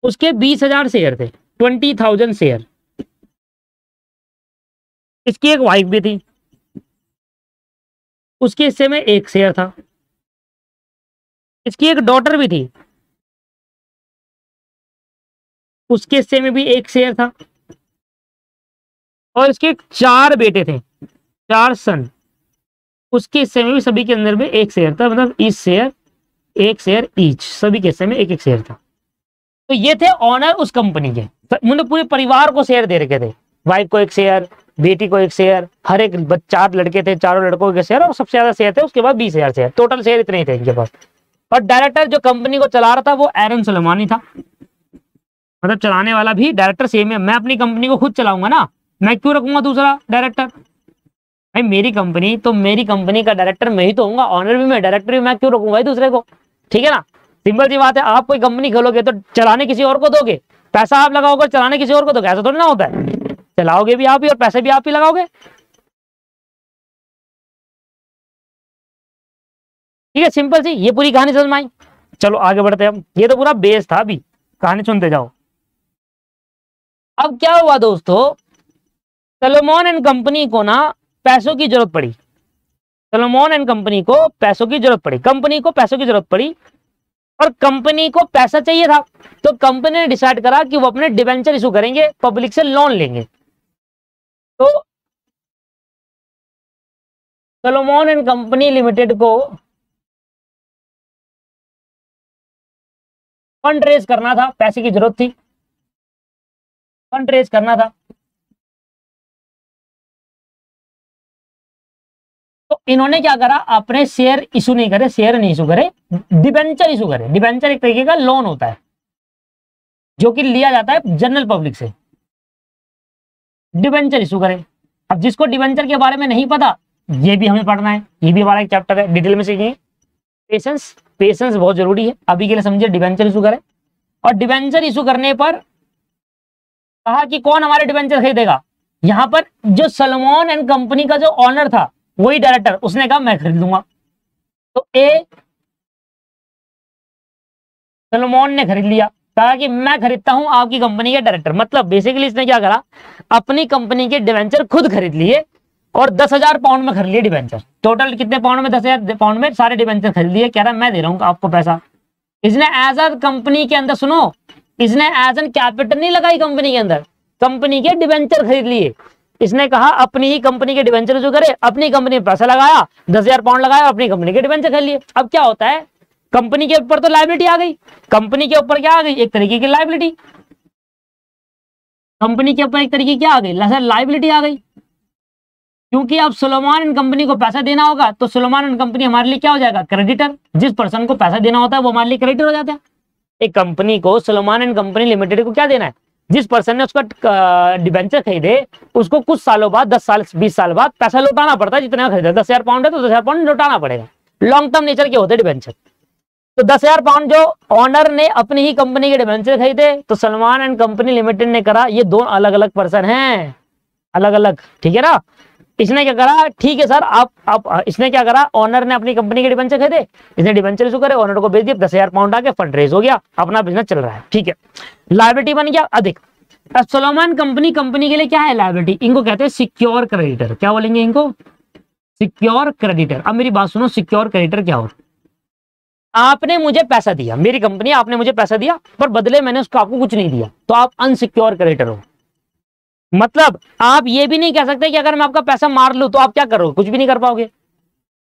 उसके 20,000 शेयर थे, 20,000 शेयर। इसकी एक वाइफ भी थी, उसके हिस्से में 1 शेयर था। इसकी एक डॉटर भी थी, उसके हिस्से में भी 1 शेयर था। और इसके 4 बेटे थे, 4 सन, उसके हिस्से में भी सभी के अंदर भी 1 शेयर था। मतलब इस शेयर, 1 शेयर ईच, सभी के हिस्से में 1-1 शेयर था। तो ये थे ऑनर उस कंपनी के, उन्होंने पूरे परिवार को शेयर दे रखे थे, वाइफ को 1 शेयर, बेटी को 1 शेयर, हर एक 4 लड़के थे, चारों लड़कों के शेयर, और सबसे ज्यादा शेयर थे उसके बाद 20,000 शेयर, टोटल शेयर इतने ही थे इनके पास। और डायरेक्टर जो कंपनी को चला रहा था वो एरन सोलोमन था, मतलब चलाने वाला भी डायरेक्टर सेम है। मैं अपनी कंपनी को खुद चलाऊंगा ना, मैं क्यों रखूंगा दूसरा डायरेक्टर, भाई मेरी कंपनी, तो मेरी कंपनी का डायरेक्टर मैं ही तो होऊंगा, ऑनर भी मैं, डायरेक्टर भी मैं, क्यों रखूंगा दूसरे को। ठीक है ना, सिंपल सी बात है। आप कोई कंपनी खोलोगे तो चलाने किसी और को दोगे, पैसा आप लगाओगे, चलाने किसी और को दोगे, ऐसा थोड़ी ना होता है। चलाओगे भी आप ही और पैसे भी आप ही लगाओगे। ठीक है, सिंपल सी, ये पूरी कहानी समझ में आई। चलो आगे बढ़ते हैं हम, ये तो पूरा बेस था, अभी कहानी सुनते जाओ। अब क्या हुआ दोस्तों, सोलोमन एंड कंपनी को ना पैसों की जरूरत पड़ी, सोलोमन एंड कंपनी को पैसों की जरूरत पड़ी, कंपनी को पैसों की जरूरत पड़ी, और कंपनी को पैसा चाहिए था। तो कंपनी ने डिसाइड करा कि वो अपने डिबेंचर इशू करेंगे, पब्लिक से लोन लेंगे। तो सोलोमन एंड कंपनी लिमिटेड को फंड रेज करना था, पैसे की जरूरत थी, फंड रेज करना था। तो इन्होंने क्या करा, अपने शेयर इशू नहीं करे, शेयर नहीं इशू करे, डिबेंचर इशू करे। डिबेंचर एक तरीके का लोन होता है जो कि लिया जाता है जनरल पब्लिक से, डिबेंचर इशू करे। अब जिसको डिबेंचर के बारे में नहीं पता, ये भी हमें पढ़ना है, ये भी हमारा एक चैप्टर है, डिटेल में सीखेंगे। पेशेंस, पेशेंस बहुत जरूरी है। अभी के लिए समझिए, डिबेंचर इशू करे, और डिबेंचर इशू करने पर कहा कि कौन हमारे डिबेंचर खरीदेगा। यहां पर जो सोलोमन एंड कंपनी का जो ऑनर था, वही डायरेक्टर, उसने कहा मैं खरीद लूंगा। तो ए सोलोमन ने खरीद लिया, कहा कि मैं खरीदता हूं आपकी कंपनी के डायरेक्टर, मतलब बेसिकली इसने क्या करा, अपनी कंपनी के डिवेंचर खुद खरीद लिए और 10,000 पाउंड में खरीद लिए डिवेंचर। टोटल कितने पाउंड में? 10,000 पाउंड में सारे डिवेंचर खरीद लिए। कह रहा मैं दे रहा हूं आपको पैसा। इसने एज अ कंपनी के अंदर, सुनो, इसने एज एन कैपिटल नहीं लगाई कंपनी के अंदर, कंपनी के डिवेंचर खरीद लिए। इसने कहा अपनी ही कंपनी के डिवेंचर जो करे, अपनी कंपनी में पैसा लगाया, 10,000 पाउंड लगाया, अपनी कंपनी के डिवेंचर खरीद लिए। अब क्या होता है, कंपनी के ऊपर तो लायबिलिटी आ गई, कंपनी के ऊपर क्या आ गई, एक तरीके की लायबिलिटी, कंपनी के ऊपर एक तरीके की क्या आ गई, लायबिलिटी आ गई। क्योंकि अब सुलेमान एंड कंपनी को पैसा देना होगा, तो सुलेमान एंड कंपनी हमारे लिए क्या हो जाएगा, क्रेडिटर। जिस पर्सन को पैसा देना होता है वो हमारे लिए क्रेडिटर हो जाता है। एक कंपनी को, सुलेमान एंड कंपनी लिमिटेड को क्या देना है, जिस पर्सन ने उसका डिवेंचर खरीदे उसको कुछ सालों बाद, 10 साल 20 साल बाद पैसा लौटाना पड़ता है। जितना खरीदा 10,000 पाउंड है तो 10,000 पाउंड लौटाना पड़ेगा। लॉन्ग टर्म नेचर के होते डिवेंचर। तो 10,000 पाउंड जो ऑनर ने अपनी ही कंपनी के डिवेंचर खरीदे, तो सुलेमान एंड कंपनी लिमिटेड ने करा, ये दो अलग अलग पर्सन हैं, अलग अलग, ठीक है ना। इसने क्या करा, ठीक है सर आप इसने क्या करा, ऑनर ने अपनी कंपनी के डिवेंचर खरीदे, इसने डिवेंचर इशू करे, ऑनर को बेच दिया, 10,000 पाउंड आके फंड रेज हो गया, अपना बिजनेस चल रहा है, ठीक है, लायबिलिटी बन गया अधिक। सुलेमान कंपनी के लिए क्या है लायबिलिटी, इनको कहते हैं सिक्योर क्रेडिटर। क्या बोलेंगे इनको, सिक्योर क्रेडिटर। अब मेरी बात सुनो, सिक्योर क्रेडिटर क्या होता है, आपने मुझे पैसा दिया, मेरी कंपनी, आपने मुझे पैसा दिया, पर बदले मैंने उसको आपको कुछ नहीं दिया, तो आप अनसिक्योर क्रेडिटर हो। मतलब आप ये भी नहीं कह सकते कि अगर मैं आपका पैसा मार लूं तो आप क्या करोगे, कुछ भी नहीं कर पाओगे।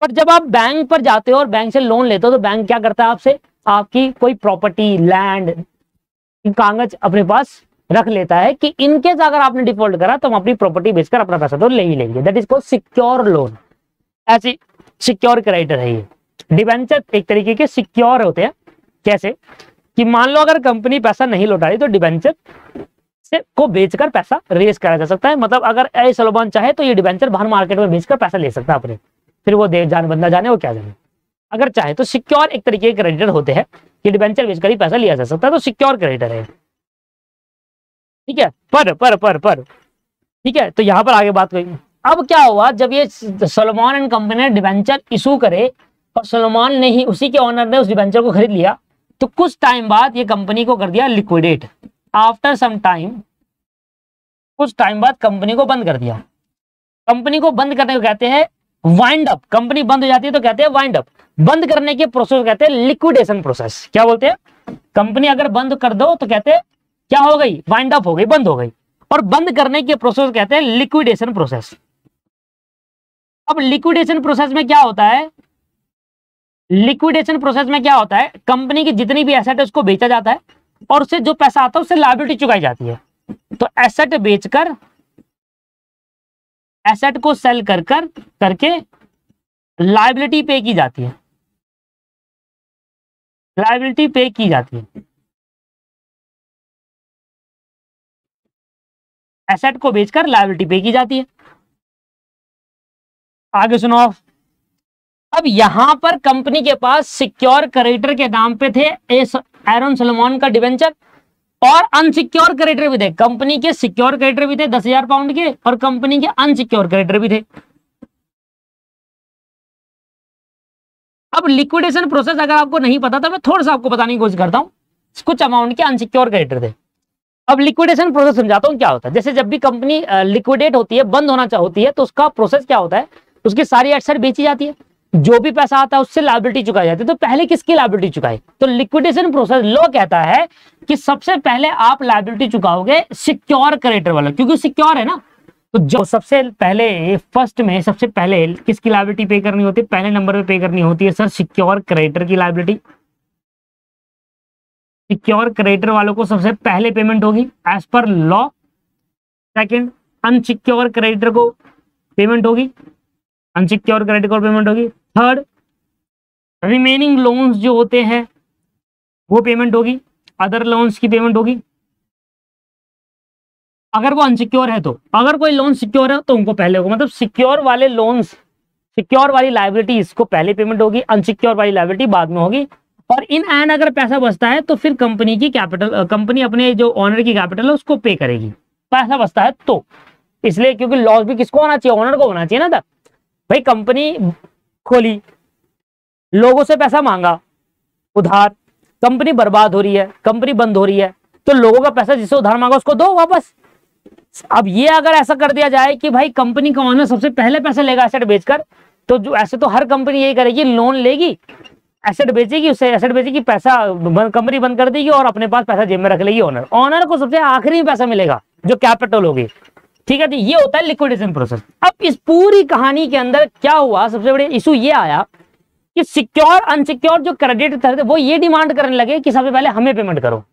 पर जब आप बैंक पर जाते हो और बैंक से लोन लेते हो, तो बैंक क्या करता है आपसे, आपकी कोई प्रॉपर्टी, लैंड, कागज अपने पास रख लेता है कि इनकेस अगर आपने डिफॉल्ट करा तो हम अपनी प्रॉपर्टी बेचकर अपना पैसा तो ले ही लेंगे। That is called secure loan. ऐसी सिक्योर क्रेडिटर है ये। डिवेंचर एक तरीके के सिक्योर होते हैं। कैसे कि मान लो अगर कंपनी पैसा नहीं लौटा रही तो डिवेंचर से को बेचकर पैसा रेज करा जा सकता है। मतलब अगर ए सुलेमान चाहे तो ये डिवेंचर बाहर मार्केट में बेचकर पैसा ले सकता है अपने, फिर वो दे जाने बंदा जाने वो क्या जाने। अगर चाहे तो सिक्योर एक तरीके के क्रेडिटर होते हैं कि डिवेंचर बेचकर ही पैसा लिया जा सकता है, तो सिक्योर क्रेडिटर है, ठीक है। पर ठीक है, तो यहां पर आगे बात करेंगे। अब क्या हुआ, जब ये सुलेमान एंड कंपनी ने डिवेंचर इशू करे और सुलेमान ने ही, उसी के ऑनर ने उस डिवेंचर को खरीद लिया, तो कुछ टाइम बाद ये कंपनी को कर दिया लिक्विडेट। आफ्टर सम टाइम, कुछ टाइम बाद कंपनी को बंद कर दिया। कंपनी को बंद करने को कहते हैं वाइंड अप। कंपनी बंद हो जाती है तो कहते हैं वाइंड अप। बंद करने के प्रोसेस को कहते हैं लिक्विडेशन प्रोसेस। क्या बोलते हैं, कंपनी अगर बंद कर दो तो कहते हैं क्या हो गई, वाइंड अप हो गई, बंद हो गई। और बंद करने के प्रोसेस कहते हैं लिक्विडेशन प्रोसेस। अब लिक्विडेशन प्रोसेस में क्या होता है, लिक्विडेशन प्रोसेस में क्या होता है, कंपनी की जितनी भी एसेट है उसको बेचा जाता है और उससे जो पैसा आता है उससे लायबिलिटी चुकाई जाती है। तो एसेट बेचकर, एसेट को सेल कर करके लायबिलिटी पे की जाती है, लायबिलिटी पे की जाती है। एसेट को बेचकर लायबिलिटी पे की जाती है। आगे सुनो। अब यहां पर कंपनी के पास सिक्योर क्रेडिटर के नाम पे थे एरन सुलेमान का डिवेंचर, और अनसिक्योर क्रेडिटर भी थे। कंपनी के सिक्योर क्रेडिटर भी थे 10,000 पाउंड के, और कंपनी के अनसिक्योर क्रेडिटर भी थे। अब लिक्विडेशन प्रोसेस अगर आपको नहीं पता तो मैं थोड़ा सा आपको बताने की कोशिश करता हूं। कुछ अमाउंट के अनसिक्योर क्रेडिटर थे। अब लिक्विडेशन प्रोसेस समझाता हूं क्या होता है। जैसे जब भी कंपनी लिक्विडेट होती है, बंद होना होती है, तो उसका प्रोसेस क्या होता है, उसकी सारी एसेट बेची जाती है, जो भी पैसा आता है उससे लायबिलिटी चुकाई जाती है। तो पहले किसकी लायबिलिटी चुकाई, तो लिक्विडेशन प्रोसेस लॉ कहता है कि सबसे पहले आप लायबिलिटी चुकाओगे सिक्योर क्रेडिटर वाला, क्योंकि सिक्योर है ना। तो जो सबसे पहले फर्स्ट में सबसे पहले किसकी लायबिलिटी पे करनी होती है, पहले नंबर पे पे करनी होती है सर सिक्योर क्रेडिटर की लायबिलिटी। सिक्योर क्रेडिटर वालों को सबसे पहले पेमेंट होगी as per law. Second, unsecure creditor को पेमेंट होगी, अनसिक्योर क्रेडिटर को पेमेंट होगी। थर्ड, रिमेनिंग लोन्स जो होते हैं वो पेमेंट होगी, अदर लोन्स की पेमेंट होगी अगर वो अनसिक्योर है। तो अगर कोई लोन सिक्योर है तो उनको पहले होगा, मतलब सिक्योर वाले लोन्स, सिक्योर वाली लायबिलिटी इसको पहले पेमेंट होगी, अनसिक्योर वाली लायबिलिटी बाद में होगी। और इन एंड अगर पैसा बचता है तो फिर कंपनी की कैपिटल, कंपनी अपने जो ऑनर की कैपिटल है उसको पे करेगी, पैसा बचता है तो। इसलिए क्योंकि लॉस भी किसको होना चाहिए, ऑनर को होना चाहिए ना। भाई कंपनी खोली, लोगों से पैसा मांगा उधार, कंपनी बर्बाद हो रही है, कंपनी बंद हो रही है, तो लोगों का पैसा जिससे उधार मांगा उसको दो वापस। अब ये अगर ऐसा कर दिया जाए कि भाई कंपनी का ओनर सबसे पहले पैसे लेगा एसेट बेचकर, तो जो ऐसे तो हर कंपनी यही करेगी, लोन लेगी, एसेट बेचेगी, उससे एसेट बेचेगी, पैसा कंपनी बंद कर देगी और अपने पास पैसा जेब में रख लेगी ओनर। ओनर को सबसे आखिरी में पैसा मिलेगा जो कैपिटल होगी, ठीक है जी। ये होता है लिक्विडेशन प्रोसेस। अब इस पूरी कहानी के अंदर क्या हुआ, सबसे बड़े इशू ये आया कि सिक्योर अनसिक्योर जो क्रेडिट थे वो ये डिमांड करने लगे कि सबसे पहले हमें पेमेंट करो,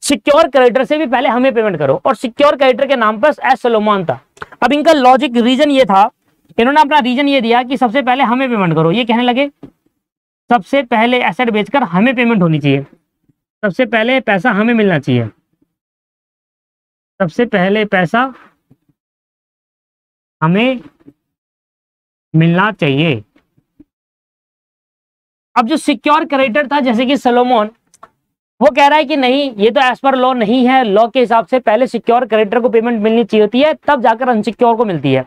सिक्योर क्रेडिटर से भी पहले हमें पेमेंट करो, और सिक्योर क्रेडिटर के नाम पर एस सोलोमन था। अब इनका लॉजिक रीजन ये था, इन्होंने अपना रीजन ये दिया कि सबसे पहले हमें पेमेंट करो। ये कहने लगे सबसे पहले एसेट बेचकर हमें पेमेंट होनी चाहिए, सबसे पहले पैसा हमें मिलना चाहिए, सबसे पहले पैसा हमें मिलना चाहिए। अब जो सिक्योर क्रेडिटर था जैसे कि सोलोमन, वो कह रहा है कि नहीं, ये तो एज पर लॉ नहीं है, लॉ के हिसाब से पहले सिक्योर क्रेडिटर को पेमेंट मिलनी चाहिए होती है, तब जाकर अनसिक्योर को मिलती है।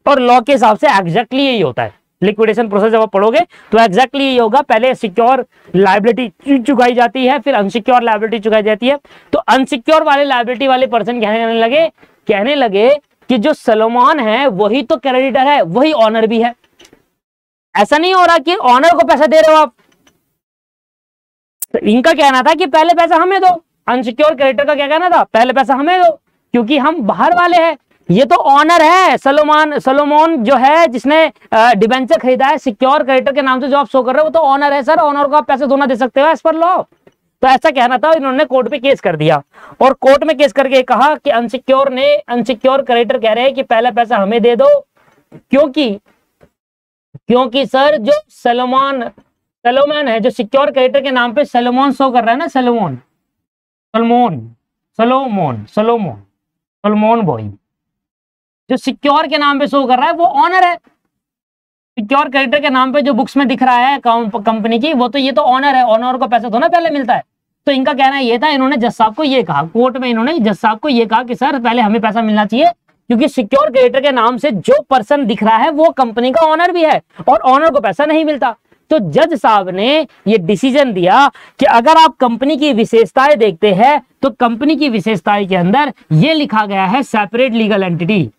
और लॉ के हिसाब से एग्जैक्टली यही होता है। लिक्विडेशन प्रोसेस जब आप पढ़ोगे तो एग्जैक्टली यही होगा, पहले सिक्योर लायबिलिटी चुकाई जाती है, फिर अनसिक्योर लायबिलिटी चुकाई जाती है। तो अनसिक्योर वाले लायबिलिटी वाले पर्सन कहने लगे कि जो सोलोमन है वही तो क्रेडिटर है, वही ऑनर भी है। ऐसा नहीं हो रहा कि ऑनर को पैसा दे रहे हो आप। तो इनका कहना था कि पहले पैसा हमें दो, अनसिक्योर क्रेडिटर का क्या कहना था, पहले पैसा हमें दो, क्योंकि हम बाहर वाले हैं, ये तो ऑनर है। सोलोमन जो है जिसने डिबेंचर खरीदा है सिक्योर क्रेडिटर के नाम से जो आप शो कर रहे हो, वो तो ऑनर है सर, ऑनर को आप पैसे दोना दे सकते हो एज पर लॉ। तो ऐसा कहना था, इन्होंने कोर्ट पे केस कर दिया, और कोर्ट में केस करके कहा कि अनसिक्योर क्रेडिटर कह रहे हैं कि पहला पैसा हमें दे दो, क्योंकि सर जो सोलोमन है, जो सिक्योर क्रेडिटर के नाम पे सोलोमन शो कर रहा है ना, सोलोमन बॉय जो सिक्योर के नाम पे शो कर रहा है वो ऑनर है। सिक्योर क्रेडिटर के नाम पे जो बुक्स में दिख रहा है कंपनी की, वो तो ये तो ऑनर है, ऑनर को पैसा थोड़ा पहले मिलता है। तो इनका कहना ये था, इन्होंने जज साहब को ये कहा, कोर्ट में इन्होंने जज साहब को ये कहा कि सर पहले हमें पैसा मिलना चाहिए, क्योंकि सिक्योर क्रेडिटर के नाम से जो पर्सन दिख रहा है वो कंपनी का ऑनर भी है, और ऑनर को पैसा नहीं मिलता। तो जज साहब ने ये डिसीजन दिया कि अगर आप कंपनी की विशेषताएं देखते हैं तो कंपनी की विशेषताएं के अंदर ये लिखा गया है सेपरेट लीगल एंटिटी।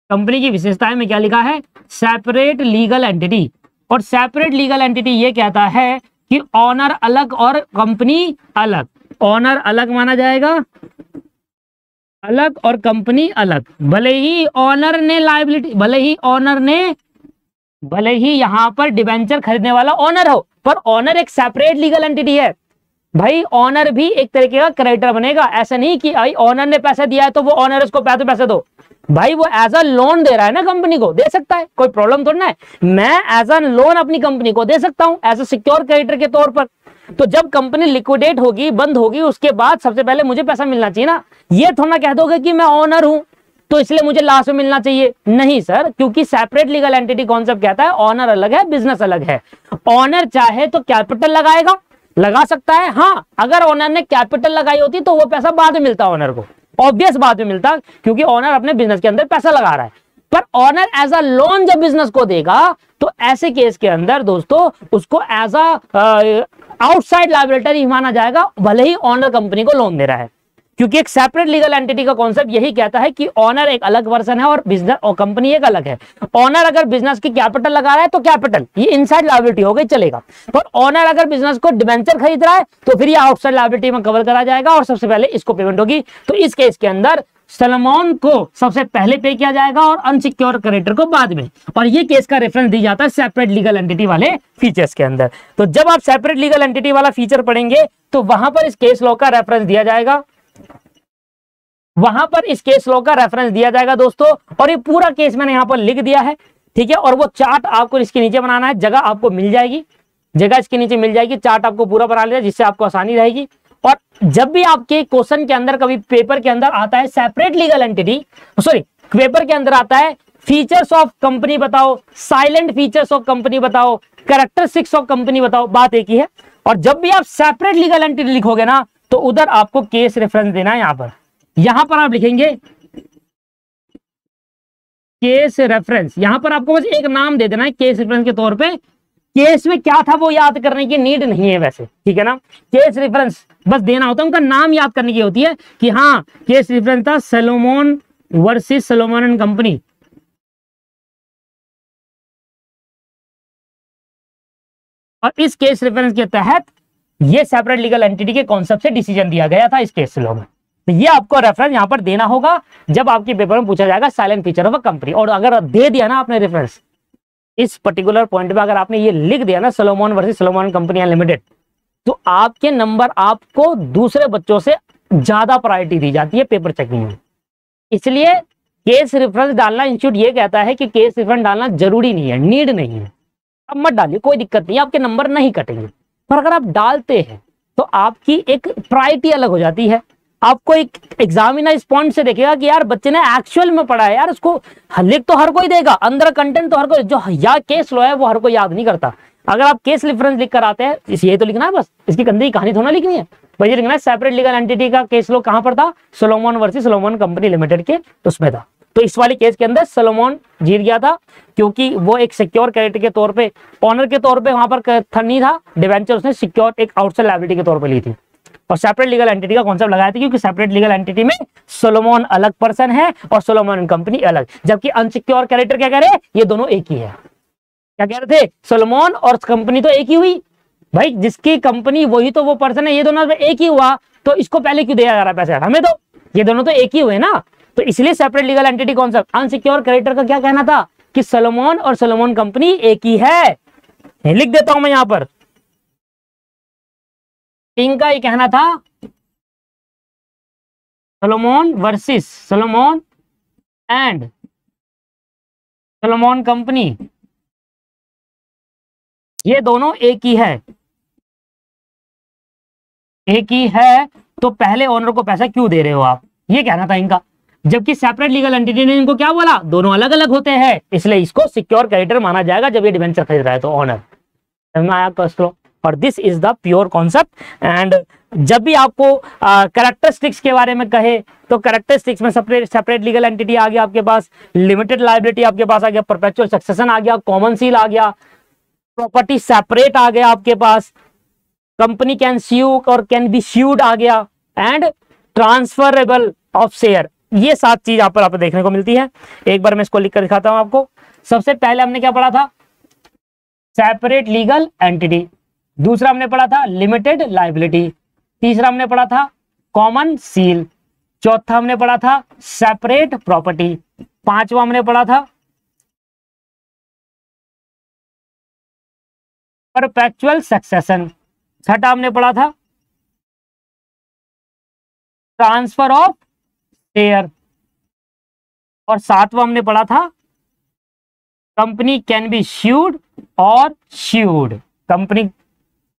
कंपनी की विशेषताएं में क्या लिखा है, सेपरेट लीगल एंटिटी। और सेपरेट लीगल एंटिटी ये कहता है कि ऑनर अलग और कंपनी अलग, ऑनर अलग माना जाएगा, अलग और कंपनी अलग। भले ही ऑनर ने लायबिलिटी, भले ही यहां पर डिबेंचर खरीदने वाला ऑनर हो, पर ऑनर एक सेपरेट लीगल एंटिटी है। भाई ऑनर भी एक तरीके का क्रेडिटर बनेगा। ऐसा नहीं कि भाई ऑनर ने पैसा दिया है तो वो ऑनर उसको पैसे दो। भाई वो एज अ लोन दे रहा है ना, कंपनी को दे सकता है, कोई प्रॉब्लम थोड़ा ना है। मैं एज अ लोन अपनी कंपनी को दे सकता हूं एज अ सिक्योर क्रेडिटर के तौर पर। तो जब कंपनी लिक्विडेट होगी, बंद होगी, उसके बाद सबसे पहले मुझे पैसा मिलना चाहिए ना। ये थोड़ा कह दोगे कि मैं ऑनर हूं तो इसलिए मुझे लास्ट में मिलना चाहिए, नहीं सर, क्योंकि सेपरेट लीगल एंटिटी कॉन्सेप्ट कहता है ऑनर अलग है, बिजनेस अलग है। ऑनर चाहे तो कैपिटल लगा सकता है। हाँ, अगर ऑनर ने कैपिटल लगाई होती तो वो पैसा बाद में मिलता ऑनर को, ऑब्वियस बाद में मिलता, क्योंकि ऑनर अपने बिजनेस के अंदर पैसा लगा रहा है। पर ऑनर एज अ लोन जब बिजनेस को देगा तो ऐसे केस के अंदर दोस्तों उसको एज अ आउटसाइड लायबिलिटी माना जाएगा, भले ही ऑनर कंपनी को लोन दे रहा है। क्योंकि एक सेपरेट लीगल एंटिटी का कॉन्सेप्ट यही कहता है कि ऑनर एक अलग पर्सन है और बिजनेस और कंपनी एक अलग है। ऑनर अगर बिजनेस की कैपिटल लगा रहा है तो कैपिटल ये इनसाइड लायबिलिटी हो गई, चलेगा। पर ऑनर अगर बिजनेस को डिबेंचर खरीद रहा है तो फिर ये आउटसाइड लायबिलिटी में कवर करा जाएगा और सबसे पहले इसको पेमेंट होगी। तो इस केस के अंदर सोलोमन को सबसे पहले पे किया जाएगा और अनसिक्योर क्रेडिटर को बाद में। और ये केस का रेफरेंस दी जाता है सेपरेट लीगल एंटिटी वाले फीचर्स के अंदर। तो जब आप सेपरेट लीगल एंटिटी वाला फीचर पढ़ेंगे तो वहां पर इस केस लॉ का रेफरेंस दिया जाएगा, दोस्तों। और ये पूरा केस मैंने यहां पर लिख दिया है, ठीक है। और वो चार्ट आपको इसके नीचे बनाना है, जगह आपको मिल जाएगी, इसके नीचे मिल जाएगी, चार्ट आपको पूरा बना लिया जिससे आपको आसानी रहेगी। और जब भी आपके क्वेश्चन के अंदर कभी पेपर के अंदर आता है सेपरेट लीगल एंटिटी, पेपर के अंदर आता है फीचर्स ऑफ कंपनी बताओ, साइलेंट फीचर्स ऑफ कंपनी बताओ, कैरेक्टरिस्टिक्स ऑफ कंपनी बताओ, बात एक ही है। और जब भी आप सेपरेट लीगल एंटिटी लिखोगे ना तो उधर आपको केस रेफरेंस देना है। यहां पर आप लिखेंगे केस रेफरेंस, यहां पर आपको बस एक नाम दे देना है केस रेफरेंस के तौर पे केस में क्या था वो याद करने की नीड नहीं है वैसे, ठीक है ना। केस रेफरेंस बस देना होता है, उनका नाम याद करने की होती है कि हाँ केस रेफरेंस था Salomon versus Salomon and company. और इस केस रेफरेंस के तहत ये सेपरेट लीगल एंटिटी के कॉन्सेप्ट से डिसीजन दिया गया था इस केस लॉ में। तो ये आपको रेफरेंस यहां पर देना होगा जब आपके पेपर में पूछा जाएगा silent feature of a company. और अगर दे दिया ना आपने रेफरेंस इस पर्टिकुलर पॉइंट पे, अगर आपने ये लिख दिया ना Salomon versus Salomon company limited, तो आपके नंबर आपको दूसरे बच्चों से ज्यादा प्रायोरिटी दी जाती है पेपर चेकिंग में। इसलिए केस रेफरेंस डालना, इंस्टीट्यूट ये कहता है कि केस रेफरेंस डालना जरूरी नहीं है, नीड नहीं है, अब मत डालिए, कोई दिक्कत नहीं, आपके नंबर नहीं कटेंगे। पर अगर आप डालते हैं तो आपकी एक प्रायोरिटी अलग हो जाती है। आपको एक एग्जामिनर इस पॉइंट से देखेगा कि यार बच्चे ने एक्चुअल में पढ़ा है, यार उसको लिख तो हर कोई देगा, अंदर कंटेंट तो हर कोई, जो याद केस लो है वो हर कोई याद नहीं करता। अगर आप केस रेफरेंस लिख कर आते हैं, ये तो लिखना है बस, इसकी गंदी कहानी थोड़ा लिखनी है भाई, ये लिखना है सेपरेट लीगल एंटिटी का केस लो कहां पर था, Salomon versus Salomon company limited के उसमें था। तो इस वाले केस के अंदर सलोमन जीत गया था क्योंकि वो एक सिक्योर क्रेडिटर के तौर पे, ऑनर के तौर पे वहां पर नहीं था, डिवेंचर उसने सिक्योर एक आउटसाइड लायबिलिटी के तौर पे ली थी और सेपरेट लीगल एंटिटी का कॉन्सेप्ट लगाया था, क्योंकि सेपरेट लीगल एंटिटी में सोलोमन अलग पर्सन है और सोलोमन कंपनी अलग, जबकि अनसिक्योर क्रेडिटर क्या कह रहे हैं, ये दोनों एक ही है। क्या कह रहे थे, सोलोमन और कंपनी तो एक ही हुई भाई, जिसकी कंपनी वही तो वो पर्सन है, ये दोनों एक ही हुआ, तो इसको पहले क्यों दिया जा रहा है पैसे, हमें तो ये दोनों तो एक ही हुए ना। तो इसलिए separate legal entity concept, unsecure creditor का क्या कहना था कि सोलोमन और सोलोमन कंपनी एक ही है। लिख देता हूं मैं यहां पर, इनका ये कहना था Solomon versus Solomon and Solomon company ये दोनों एक ही है, एक ही है, तो पहले ओनर को पैसा क्यों दे रहे हो आप, ये कहना था इनका। जबकि सेपरेट लीगल एंटिटी ने इनको क्या बोला, दोनों अलग अलग होते हैं, इसलिए इसको सिक्योर क्रेडिटर माना जाएगा जब ये डिवेंचर खरीद रहा है तो ओनर। समझ में आया कस्टो? और this is the pure concept. And जब भी आपको कैरेक्टरिस्टिक्स के बारे में कहे तो कैरेक्टरिस्टिक्स में सेपरेट लीगल एंटिटी आ गया आपके पास, लिमिटेड लायबिलिटी आपके पास आ गया, परपेचुअल सक्सेशन आ गया, कॉमन सील आ गया, प्रॉपर्टी सेपरेट आ गया आपके पास, कंपनी कैन स्यू और कैन बी स्यूड आ गया, एंड ट्रांसफरेबल ऑफ शेयर। ये 7 चीज यहाँ पर आपको देखने को मिलती है। एक बार मैं इसको लिख कर दिखाता हूं आपको। सबसे पहले हमने क्या पढ़ा था, सेपरेट लीगल एंटिटी, दूसरा हमने पढ़ा था लिमिटेड लायबिलिटी, तीसरा हमने पढ़ा था कॉमन सील, चौथा हमने पढ़ा था सेपरेट प्रॉपर्टी, पांचवा हमने पढ़ा था परपेचुअल सक्सेशन, छठा हमने पढ़ा था ट्रांसफर ऑफ शेयर, और सातवां हमने पढ़ा था कंपनी कैन बी स्यूड और स्यूड, कंपनी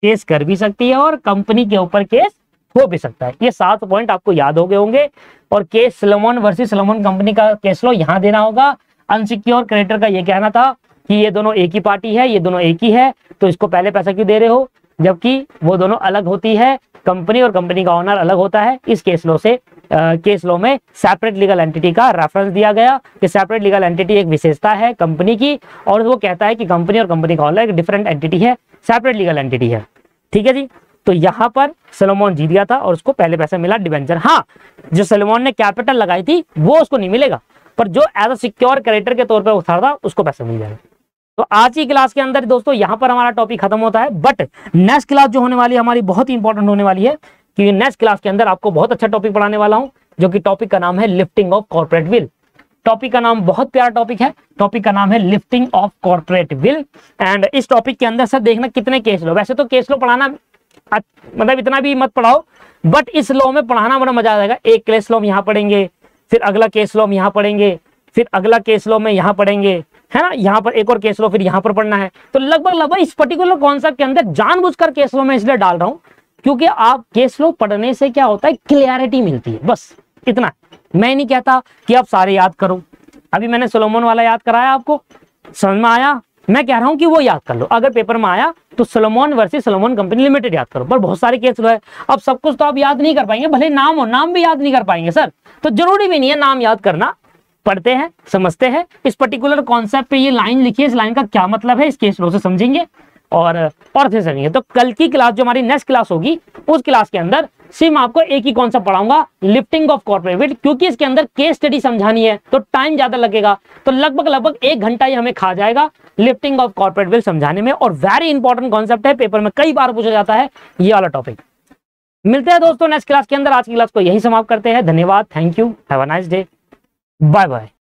केस कर भी सकती है और कंपनी के ऊपर केस हो भी सकता है। ये 7 पॉइंट आपको याद हो गए होंगे। और case Solomon versus Solomon company का केस लो यहां देना होगा। अनसिक्योर क्रेडिटर का ये कहना था कि ये दोनों एक ही पार्टी है, ये दोनों एक ही है, तो इसको पहले पैसा क्यों दे रहे हो, जबकि वो दोनों अलग होती है, कंपनी और कंपनी का ओनर अलग होता है। इस केस लो से केस लो में सेपरेट लीगल एंटिटी का रेफरेंस दिया गया कि सेपरेट लीगल एंटिटी एक विशेषता है कंपनी की, और वो कहता है कि कंपनी और कंपनी का ओनर एक डिफरेंट एंटिटी है, सेपरेट लीगल एंटिटी है। ठीक है जी, तो यहां पर सोलोमन जीत गया था और उसको पहले पैसा मिला डिवेंचर। हाँ, जो सोलोमन ने कैपिटल लगाई थी वो उसको नहीं मिलेगा, पर जो एज अ सिक्योर क्रेडिटर के तौर पर उठा था उसको पैसा मिल जाएगा। तो आज की क्लास के अंदर दोस्तों यहां पर हमारा टॉपिक खत्म होता है, बट नेक्स्ट क्लास जो होने वाली है हमारी बहुत ही इंपॉर्टेंट होने वाली है, क्योंकि नेक्स्ट क्लास के अंदर आपको बहुत अच्छा टॉपिक पढ़ाने वाला हूं, जो कि टॉपिक का नाम है lifting of corporate will. Topic का नाम बहुत प्यारा टॉपिक है, टॉपिक का नाम है lifting of corporate will. And इस टॉपिक के अंदर सर देखना कितने केस लो, वैसे तो केस लो पढ़ाना मतलब इतना भी मत पढ़ाओ, बट इस लॉ में पढ़ाना बड़ा मजा आ जाएगा। एक केस लॉ हम यहाँ पढ़ेंगे, फिर अगला केस लॉ हम यहाँ पढ़ेंगे, फिर अगला केस लॉ में यहाँ पढ़ेंगे, है ना, यहाँ पर एक और केस लॉ फिर यहाँ पर पढ़ना है। तो लगभग इस पर्टिकुलर कॉन्सेप्ट के अंदर जानबूझकर केस लॉ में इसलिए डाल रहा हूँ क्योंकि आप केस लॉ पढ़ने से क्या होता है, क्लियरिटी मिलती है, बस इतना। मैं नहीं कहता कि आप सारे याद करो, अभी मैंने सोलोमन वाला याद कराया आपको, समझ में आया, मैं कह रहा हूं कि वो याद कर लो। अगर पेपर में आया तो Solomon versus Solomon company limited याद करो, पर बहुत सारे केस है, अब सब कुछ तो आप याद नहीं कर पाएंगे, भले नाम हो, नाम भी याद नहीं कर पाएंगे सर, तो जरूरी भी नहीं है नाम याद करना। पढ़ते हैं, समझते हैं, इस पर्टिकुलर कॉन्सेप्ट पे ये लाइन लिखिए, इस लाइन का क्या मतलब है, इस केस लो से समझेंगे। और फिर समझेंगे। तो कल की क्लास जो हमारी नेक्स्ट क्लास होगी उस क्लास के अंदर सिर्फ आपको एक ही कॉन्सेप्ट पढ़ाऊंगा, लिफ्टिंग ऑफ कॉर्पोरेट वेट, क्योंकि इसके अंदर केस स्टडी समझानी है तो टाइम ज्यादा लगेगा, तो लगभग 1 घंटा ही हमें खा जाएगा लिफ्टिंग ऑफ कॉर्पोरेट वेट समझाने में। और वेरी इंपॉर्टेंट कॉन्सेप्ट है, पेपर में कई बार पूछा जाता है ये वाला टॉपिक। मिलते हैं दोस्तों नेक्स्ट क्लास के अंदर। आज की क्लास को यही समाप्त करते हैं। धन्यवाद, thank you, have a nice day, bye bye.